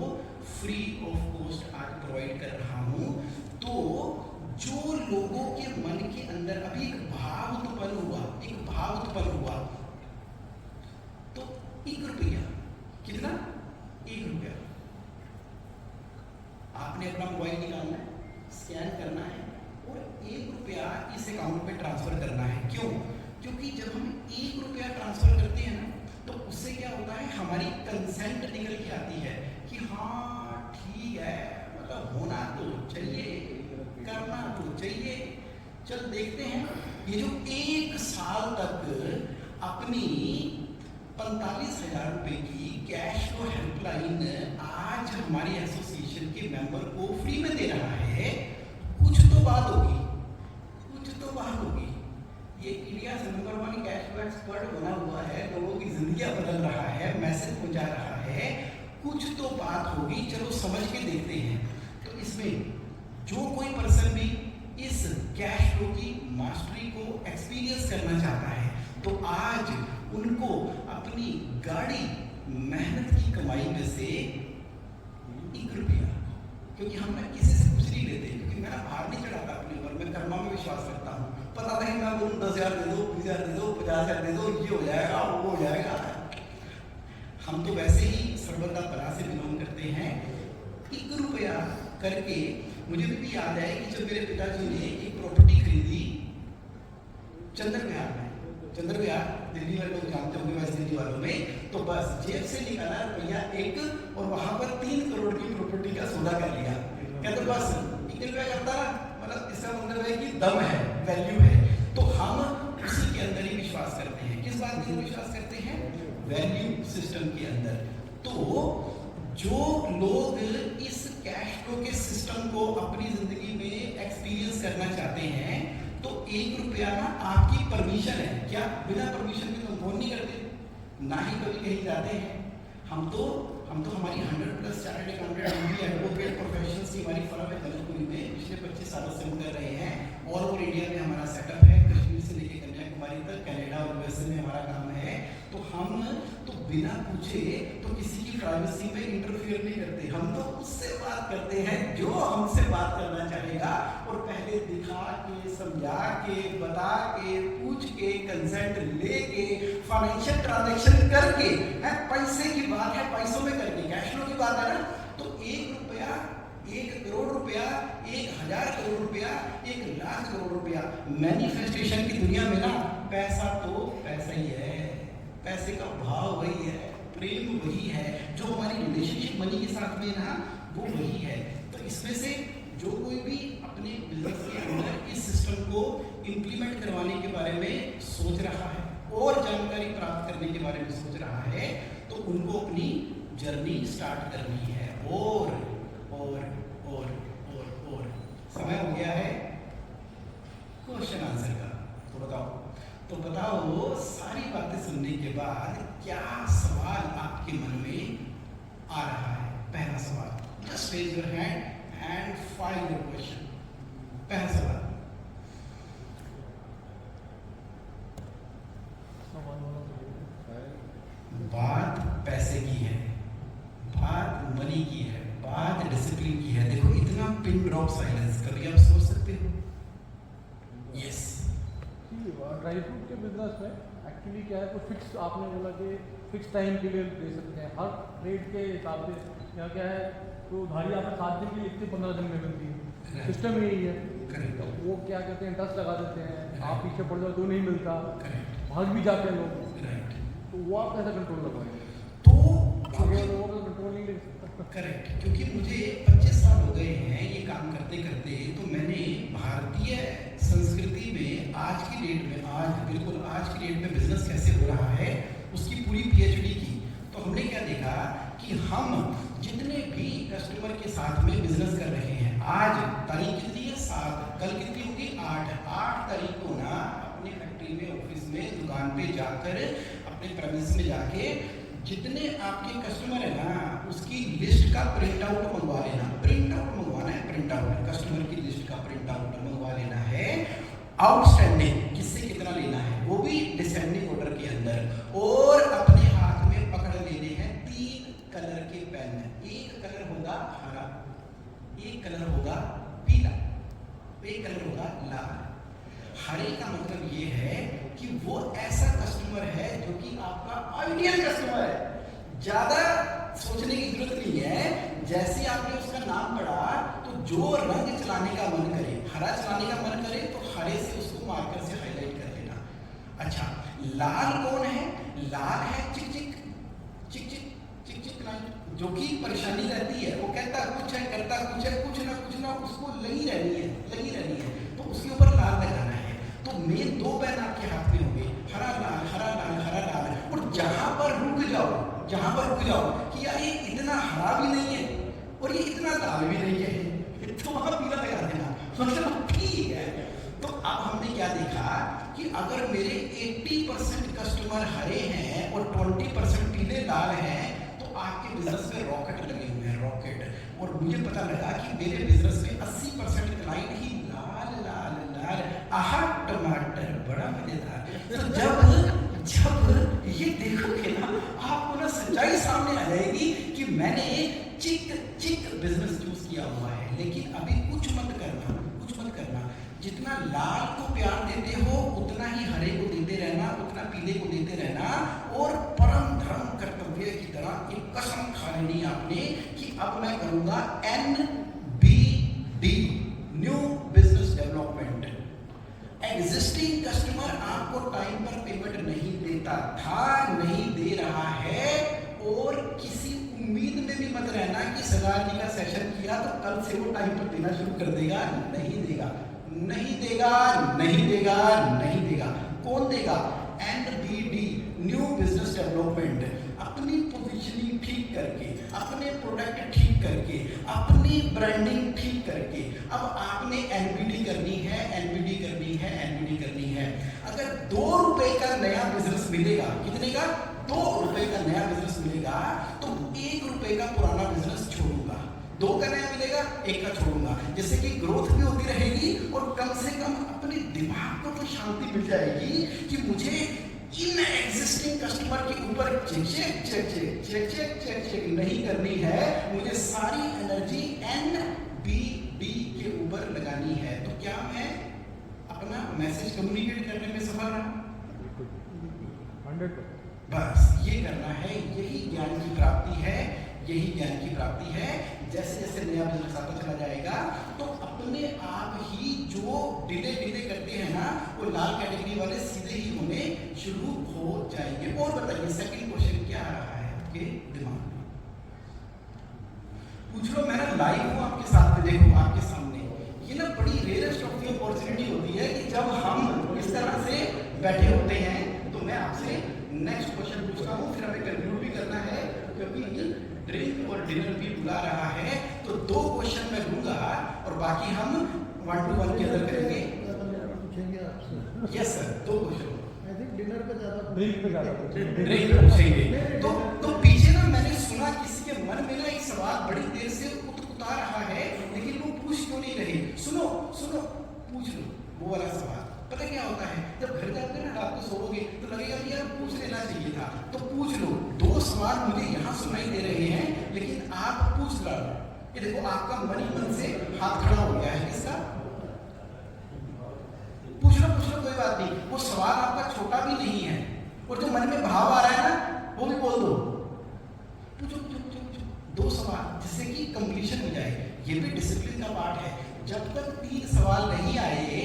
फ्री ऑफ कॉस्ट आज प्रोवाइड कर रहा हूँ। तो जो लोगों के मन के अंदर अभी एक भाव उत्पन्न हुआ, तो 1 रुपया, कितना? 1 रुपया आपने अपना मोबाइल निकालना है, स्कैन करना है और 1 रुपया इस अकाउंट पे ट्रांसफर करना है। क्यों? क्योंकि जब हम 1 रुपया ट्रांसफर करते हैं ना, तो उससे क्या होता है, हमारी कंसेंट निकल के आती है कि हाँ ठीक है, मतलब होना तो चाहिए, करना तो चाहिए। चल देखते हैं, ये जो 1 साल तक अपनी 45,000 रुपए की कैश फ्लो हेल्पलाइन आज हमारी एसोसिएशन के मेंबर को फ्री में दे रहा है, कुछ तो बात होगी। ये India number 1 cash flow expert बना हुआ है, लोगों की जिंदगियां बदल रहा है, मैसेज पहुंचा रहा है, कुछ तो बात होगी। चलो समझ के देखते हैं। तो इसमें जो कोई पर्सन भी इस कैश फ्लो की मास्टरी को एक्सपीरियंस करना चाहता है, तो आज उनको अपनी गाड़ी मेहनत की कमाई में से 1 रुपया, क्योंकि हम ना किसी से कुछ नहीं लेते, क्योंकि मैं भार नहीं चढ़ाता अपने ऊपर, मैं कर्मा में विश्वास रखता हूँ। पता नहीं मैं बोलूँ 10,000 दे दो, 20,000 दे दो, 50,000 दे दो, ये हो जाएगा, वो हो जाएगा। हम तो वैसे ही सर्वदा परा से बिलोंग करते हैं। 1 रुपया करके मुझे भी याद है कि जब मेरे पिताजी ने एक प्रॉपर्टी खरीदी चंद्र विहार में, चंद्र विहार दिल्ली वाले लोग जानते होंगे, वैसे दिल्ली वालों में, तो बस जेब से निकाला रुपया 1 और वहां पर 3 करोड़ की प्रॉपर्टी का सौदा कर लिया। कहते बस 1 रुपया करता ना, मतलब इसका मतलब है कि दम है, वैल्यू है। तो हम उसी के अंदर ही विश्वास करते हैं। किस बात के विश्वास करते हैं? वैल्यू सिस्टम के अंदर। तो जो लोग इस कैश फ्लो के सिस्टम को अपनी जिंदगी में एक्सपीरियंस करना चाहते हैं, तो 1 रुपया ना आपकी परमिशन है। क्या बिना परमिशन के तुम फोन नहीं करते, ना ही कभी कहीं जाते हैं? हम तो हमारी 100+ चार्टर्ड अकाउंटेंट एडवोकेट प्रोफेशनल्स की हमारी फर्म है कनकपुरी में, पिछले 25 सालों से हम कर रहे हैं। और ओवर इंडिया में हमारा सेटअप है, कश्मीर से लेकर कन्याकुमारी तक, कनाडा और यूएसए में हमारा काम है। तो हम तो बिना पूछे तो किसी की प्राइवेसी में इंटरफियर नहीं करते, हम तो उससे बात बात करते हैं, जो हमसे बात करना चाहेगा और पहले दिखा के, समझा के, बता के, पूछ के, कंसेंट लेके, फाइनेंशियल ट्रांजैक्शन करके, है पैसे की बात है, पैसों में करके, कैश फ्लो की बात है ना, तो 1 रुपया, 1 करोड़ रुपया, 1000 करोड़ रुपया, 1 लाख करोड़ रुपया, मैनिफेस्टेशन की दुनिया में ना पैसा तो पैसा ही है, पैसे का भाव वही है, प्रेम वही है, जो हमारी रिलेशनशिप मनी के साथ में ना वो वही है। तो इसमें से जो कोई भी अपने बिजनेस के अंदर इस सिस्टम को इम्प्लीमेंट करवाने के बारे में सोच रहा है और जानकारी प्राप्त करने के बारे में सोच रहा है, तो उनको अपनी जर्नी स्टार्ट करनी है। और समय हो गया है क्वेश्चन आंसर का, तो बताओ सारी बातें सुनने के बाद क्या सवाल आपके मन में आ रहा है? पहला सवाल, just raise your hand and file your question. पहला सवाल, बात पैसे की है, बात मनी की है, बात डिसिप्लिन की है। देखो इतना पिन ड्रॉप साइलेंस, कभी आप सोच सकते हो? यस, ड्राई फ्रूट के बिजनेस में एक्चुअली क्या है, कुछ फिक्स आपने बोला कि फिक्स टाइम के लिए दे सकते हैं, हर ट्रेड के हिसाब से। यहाँ क्या है, तो उधारी आपने 7 दिन की लिखती 15 दिन में मिलती है, सिस्टम यही है। तो वो क्या कहते हैं, इंटरेस्ट लगा देते हैं, आप पीछे पड़ जाओ तो नहीं मिलता, भाग भी जाते हैं लोग। तो वो आप कैसे कंट्रोल लगवाएंगे? तो आगे लोगों का कंट्रोल नहीं ले सकता। करेक्ट, क्योंकि मुझे 25 साल हो गए हैं ये काम करते करते, तो मैंने भारतीय संस्कृति में आज की डेट में, बिल्कुल आज की डेट में बिजनेस कैसे हो रहा है उसकी पूरी PhD की। तो हमने क्या देखा कि हम जितने भी कस्टमर के साथ में बिजनेस कर रहे हैं, आज तारीख कितनी है? 7, कल कितनी होगी? 8 तारीख को ना अपने फैक्ट्री में, ऑफिस में, दुकान पे जाकर, अपने प्रेमिस में जाके जितने आपके कस्टमर है ना उसकी लिस्ट का प्रिंट आउट मंगवा लेना। प्रिंट आउट मंगवाना है, प्रिंट आउट कस्टमर की लिस्ट का प्रिंट आउट मंगवा लेना है। आउटस्टैंडिंग किससे कितना लेना है वो भी डिसेंडिंग ऑर्डर के अंदर, और अपने हाथ में पकड़ लेने हैं 3 कलर के पेन। एक कलर होगा हरा, एक कलर होगा पीला, एक कलर होगा लाल। हरे का मतलब ये है कि वो ऐसा कस्टमर है जो कि आपका आइडियल कस्टमर है। ज्यादा सोचने की जरूरत नहीं है, जैसे आपने उसका नाम पढ़ा तो जो रंग चलाने का मन करे, हरा चलाने का मन करे तो हरे से उसको मार्कर से हाईलाइट कर लेना। अच्छा, लाल कौन है? लाल है चिक चिक चिक चिक चिक चिक लाइट, जो कि परेशानी रहती है, वो कहता कुछ है, करता कुछ है, कुछ ना उसको लगी रहनी है, तो उसके ऊपर लाल लगाना है। तो मेन 2 पेन आपके हाथ में होंगे, हरा लाल, हरा लाल, हरा लाल। और जहां पर रुक जाओ कि यार ये इतना हरा भी नहीं है और ये इतना लाल भी नहीं है, तो वहां पीला लगा देना, मतलब ठीक है। तो अब हमने क्या देखा कि अगर मेरे 80% कस्टमर हरे हैं और 20% पीले लाल हैं, तो आपके बिजनेस में रॉकेट लगे हुए हैं, रॉकेट। और मुझे पता लगा कि मेरे बिजनेस में 80% क्लाइंट ही लाल लाल लाल, आहा टमाटर, बड़ा मजेदार। तो जब ये देखोगे ना, आपको ना सच्चाई सामने आ जाएगी कि मैंने चिक बिजनेस चूज किया हुआ है। लेकिन अभी कुछ मत करना, जितना लाल को प्यार देते हो उतना ही हरे को देते रहना, उतना पीले को देते रहना, और परम धर्म कर्तव्य की तरह एक कसम खा लेनी आपने कि अब मैं करूंगा NBD, new business development. Existing customer आपको टाइम पर पेमेंट नहीं देता था, नहीं दे रहा है, और किसी उम्मीद में भी मत रहना कि सरदार जी का सेशन किया तो कल से वो टाइम पर देना शुरू कर देगा। नहीं देगा। कौन देगा? NBD, new business development. अपनी पोजीशनिंग ठीक करके, अपने प्रोडक्ट ठीक करके, अपनी ब्रांडिंग ठीक करके, अब आपने NBD करनी है। अगर 2 रुपए का नया बिजनेस मिलेगा, कितने का? 2 रुपए का नया बिजनेस मिलेगा, तो 1 रुपए का पुराना बिजनेस छोड़ूंगा। 2 का नया मिलेगा, 1 का छोड़ूंगा, जिससे कि ग्रोथ भी होती रहेगी और कम से कम अपने दिमाग को तो शांति मिल जाएगी कि मुझे इन एग्जिस्टिंग कस्टमर के ऊपर चेक नहीं करनी है। मुझे सारी एनर्जी सफल रहा? 100%। बस ये करना है, यही ज्ञान की प्राप्ति है, यही ज्ञान की प्राप्ति है। जैसे जैसे नया बिजनेस आता चला जाएगा तो अपने आप ही जो डिले करते हैं ना, वो लाल कैटेगरी वाले सीधे ही होने शुरू हो जाएंगे। और बताइए सेकंड क्वेश्चन क्या आ रहा है आपके दिमाग में? पूछ लो, मैं ना लाइव हूँ आपके साथ में, देखो आपके सामने। ये ना बड़ी रेयरेस्ट ऑफ दी अपॉर्चुनिटी होती है कि जब हम इस तरह से बैठे होते हैं। तो मैं आपसे नेक्स्ट क्वेश्चन पूछता हूँ, फिर हमें कंक्लूड भी करना है क्योंकि ड्रिंक और डिनर भी बुला रहा है। तो 2 क्वेश्चन मैं दूंगा और बाकी हम 1 to 1 के अंदर करेंगे। पूछेंगे आपसे। Yes sir, 2 question. I think dinner पे ज्यादा ड्रिंक पे ज़्यादा ड्रिंक पूछेंगे। तो पीछे ना मैंने सुना किसी के मन में ना एक सवाल बड़ी देर से उठा रहा है, लेकिन वो पूछ क्यों नहीं रहे? सुनो पूछ लो वो वाला सवाल। पता क्या होता है, जब घर जाते ना रात को सोओगे तो लगेगा कि यार पूछ लेना चाहिए था। तो पूछ लो। 2 सवाल मुझे यहाँ सुनाई दे रहे हैं, लेकिन आप पूछ रहे हो। ये देखो आपका मन ही मन से हाथ खड़ा हो गया है। किसका? पूछ लो कोई बात नहीं। वो सवाल आपका छोटा भी नहीं है, और जो मन में भाव आ रहा है ना वो भी बोल दो। पूछो 2 सवाल, जिससे कि कंप्लीशन हो जाए। ये भी डिसिप्लिन का पार्ट है। जब तक 3 सवाल नहीं आए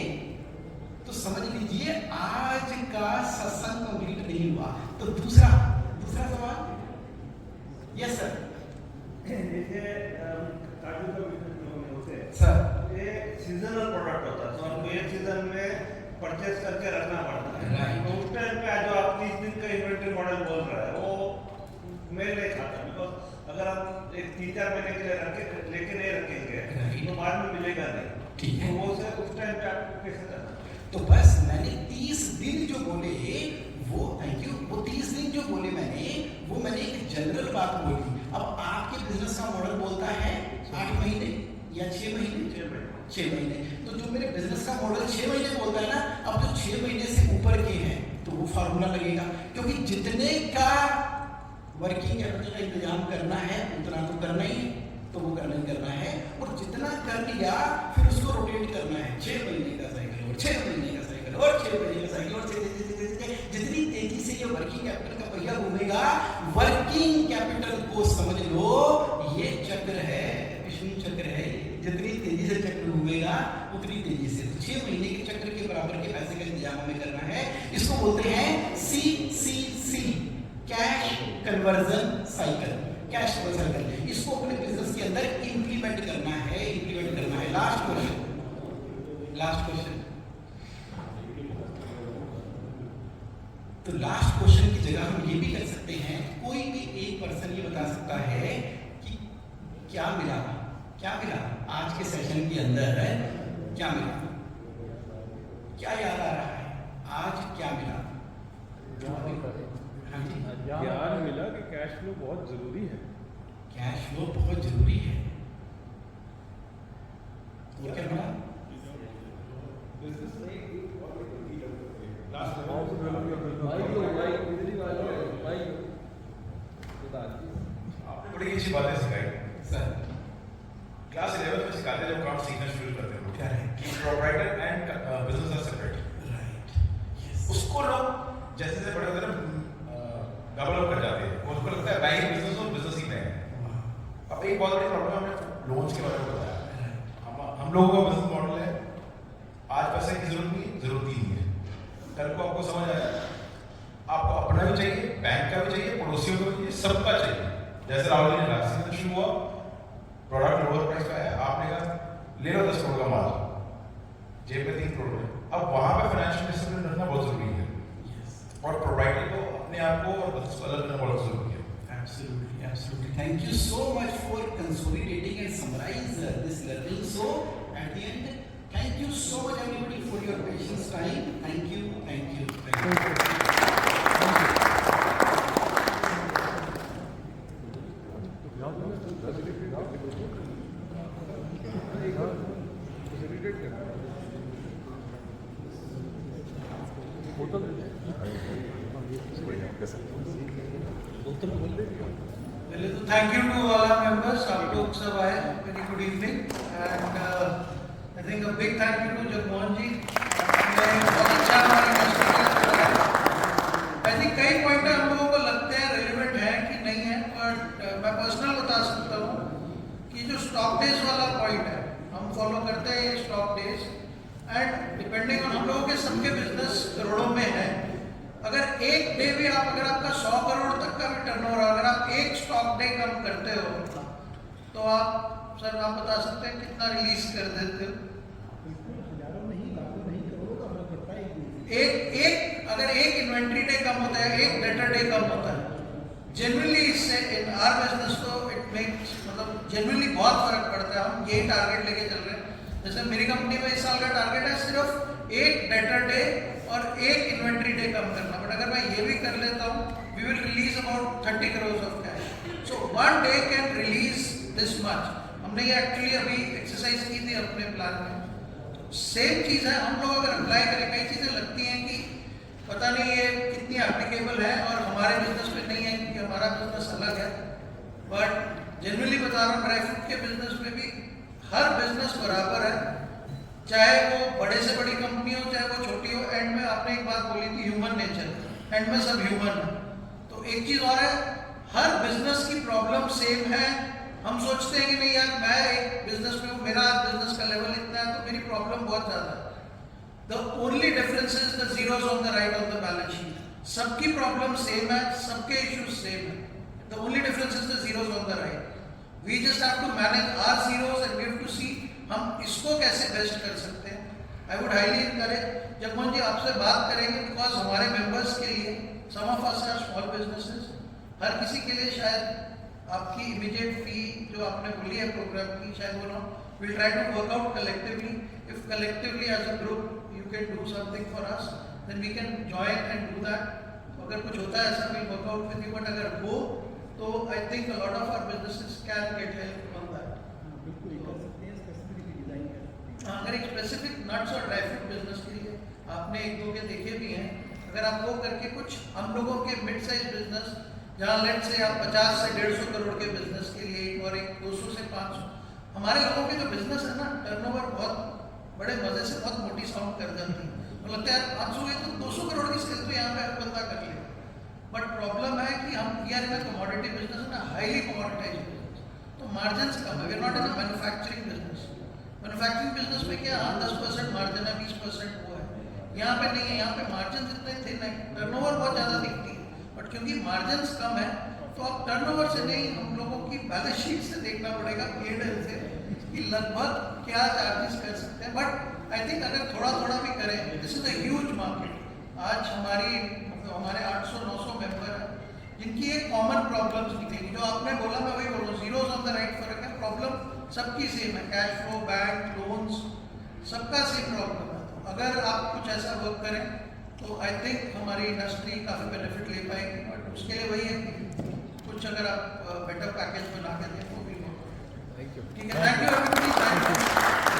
तो समझ लीजिए आज का सत्संग कंप्लीट नहीं हुआ। तो दूसरा सवाल। Yes sir. जैसे काजू का बिजनेस में होते हैं सर, ये सीजनल प्रोडक्ट होता है, तो हमको एक सीजन में परचेस करके रखना पड़ता है। Right. तो उस टाइम पे जो आप 30 दिन का इन्वेंटरी मॉडल बोल रहा है वो मेल नहीं खाता, बिकॉज अगर आप एक 3-4 महीने के लिए लेके नहीं रखेंगे Right. तो बाद में मिलेगा नहीं। ठीक है। तो वो से उस टाइम पे आपको कैसे करना? तो बस मैंने 30 दिन जो बोले वो, थैंक यू, वो 30 दिन जो बोले मैंने एक जनरल बात बोली। अब आपके बिजनेस का मॉडल बोलता है 8 महीने या 6 महीने? 6 महीने। तो जो मेरे बिजनेस का मॉडल 6 महीने बोलता है ना, अब जो 6 महीने से ऊपर के हैं तो वो फार्मूला लगेगा, क्योंकि जितने का वर्किंग कैपिटल का इंतजाम करना है उतना तो करना ही, तो वो करना है। और जितना कर लिया फिर उसको रोटेट करना है। 6 महीने का साइकिल और 6 महीने का साइकिल और 6 महीने का साइकिल, और जितनी तेजी से ये वर्किंग कैपिटल का पहिया घूमेगा, वर्किंग कैपिटल को समझ लो ये चक्र है, विष्णु चक्र है। जितनी तेजी से चक्र घूमेगा उतनी तेजी से, तो 6 महीने के चक्र के बराबर के पैसे का इंतजाम हमें करना है। इसको बोलते हैं CCC, cash conversion cycle. Cash conversion cycle, इसको अपने बिजनेस के अंदर इंप्लीमेंट करना है। Last question. तो लास्ट क्वेश्चन की जगह हम ये भी कर सकते हैं, कोई भी एक पर्सन ये बता सकता है कि क्या मिला आज के सेशन के अंदर, क्या मिला, क्या याद आ रहा है, आज क्या मिला? हाँ जी, ज्ञान मिला कि कैश फ्लो बहुत जरूरी है। कैश फ्लो बहुत जरूरी है। और क्या मिला? आपने बड़ी अच्छी बातें सिखाई सर। क्लास 11 में सिखाते जब काम सीखना शुरू करते हैं क्या है? कि proprietor and business are separate. Right. उसको लोग जैसे जैसे बड़े होते हैं ना डबल अप कर जाते हैं, उनको लगता है बैंक बिजनेस और बिजनेस ही बैंक। अब एक बहुत बड़ी प्रॉब्लम हमने लोन्स के बारे में बताया। हम लोगों का बिजनेस मॉडल है आज पैसे की जरूरत ही नहीं है। कल को आपको समझ आया आपको अपना भी चाहिए, बैंक का भी चाहिए, पड़ोसियों का भी चाहिए, सबका चाहिए। जैसे राहुल ने लास्ट से शुरू हुआ, प्रोडक्ट लोअर प्राइस का है, आपने कहा ले लो 10 करोड़ का माल, जेब में 3 करोड़ है। अब वहां पे फाइनेंशियल डिसिप्लिन रखना बहुत जरूरी है, और प्रोप्राइटर को अपने आप को और बिजनेस को अलग करना बहुत जरूरी है। Absolutely. Thank you so much for consolidating and summarize this learning. So at the end, thank you so much everybody for your patience time. Thank you. पहले तो thank you to all our members, आप लोग सब आए, very good evening, and I think a big thank you to Jagmohan ji, बहुत अच्छा हमारे white है, हम फॉलो करते हैं ये stock days and depending on हम लोगों के सबके बिजनेस करोड़ों में है। अगर एक डे भी अगर आपका 100 करोड़ तक का भी टर्नओवर, अगर आप एक स्टॉक डे कम करते हो तो आप सर आप बता सकते हैं कितना रिलीज कर देते हो? एक अगर एक इन्वेंट्री डे कम होता है, एक डेटर डे कम होता है, जनरली इससे इन आर बिजनेस तो इट मेक्स मतलब जनरली बहुत फर्क पड़ता है। हम यही टारगेट लेके चल रहे हैं। जैसे मेरी कंपनी में इस साल का टारगेट है सिर्फ एक डेटर डे और एक इन्वेंट्री डे कम करना, बट अगर मैं ये भी कर लेता हूँ, we will release about 30 crore of cash. So one day can release this much. हमने ये एक्चुअली अभी एक्सरसाइज की थी अपने प्लान में। सेम चीज़ है, हम लोग अगर अप्लाई करें, कई चीज़ें लगती हैं कि पता नहीं ये कितनी एप्लीकेबल है और हमारे बिजनेस में नहीं है क्योंकि हमारा बिजनेस अलग है, बट जनरली बता रहा हूँ ड्राई फ्रूट के बिजनेस में भी हर बिजनेस बराबर है, चाहे वो बड़े से बड़ी कंपनी हो चाहे वो छोटी हो। एंड में आपने एक बात बोली थी ह्यूमन नेचर, एंड में सब ह्यूमन है। तो एक चीज़ और है, हर बिजनेस की प्रॉब्लम सेम है। हम सोचते हैं कि नहीं यार मैं एक बिजनेस में हूँ, मेरा बिजनेस का लेवल इतना है तो मेरी प्रॉब्लम बहुत ज़्यादा है। The only difference is the zeros on the right of the balance sheet. सबकी प्रॉब्लम सेम है, सबके इश्यूज सेम है। The only difference is the zeros on the right. We just have to manage our zeros and we have to see हम इसको कैसे best कर सकते हैं। I would highly encourage Jagmohan ji आपसे बात करेंगे, बिकॉज हमारे मेंबर्स के लिए some of us are small businesses, हर किसी के लिए शायद आपकी इमीडिएट फी जो आपने बोली है प्रोग्राम की शायद वो ना, will try to work out collectively. If collectively as a group you can do something for us then we can join and do that. तो अगर कुछ होता है ऐसा will work out with you, but अगर हो तो I think a lot of our businesses can get help on that. अगर एक स्पेसिफिक नट्स और ड्राई फ्रूट बिजनेस के लिए आपने एक दो के देखे भी हैं, अगर आप वो करके कुछ हम लोगों के मिड साइज बिजनेस जहाँ लेट से आप 50 से 150 करोड़ के बिजनेस के लिए और एक 200 से 500, हमारे लोगों के जो बिजनेस है ना टर्नओवर बहुत बड़े मजे से बहुत मोटी साउंड कर जाती है, तो लगता है 500 है तो 200 करोड़ की सेल तो यहाँ पे हर बंदा कर ले। बट प्रॉब्लम है कि हम यार में कमोडिटी बिजनेस है ना, हाईली कमोडिटाइज बिजनेस, तो मार्जिन कम है। We are not in a manufacturing business. Manufacturing business में क्या 10% मार्जिन है, 20% वो है, यहाँ पे नहीं है। यहाँ पे मार्जिन इतने थे नहीं, टर्नओवर बहुत ज़्यादा दिखती है, बट क्योंकि मार्जिन कम है तो अब टर्नओवर से नहीं, हम लोगों की बैलेंस शीट से देखना पड़ेगा, P&L से, कि लगभग क्या चार्जेस कर सकते हैं। बट आई थिंक अगर थोड़ा थोड़ा भी करें, this is a huge market. आज हमारे 800-900 मेंबर हैं जिनकी एक कॉमन प्रॉब्लम्स निकलेगी। जो आपने बोला मैं वही बोल रहा हूँ, जीरोज ऑन द राइट फर्क है, प्रॉब्लम सबकी सेम है, कैश फ्लो, बैंक, लोन्स, सबका सेम प्रॉब्लम है। तो अगर आप कुछ ऐसा वर्क करें तो आई थिंक हमारी इंडस्ट्री काफ़ी बेनिफिट ले पाएगी। बट उसके लिए वही है कि कुछ अगर आप बेटर पैकेज बना के दें तो भी ठीक है। Thank you everybody.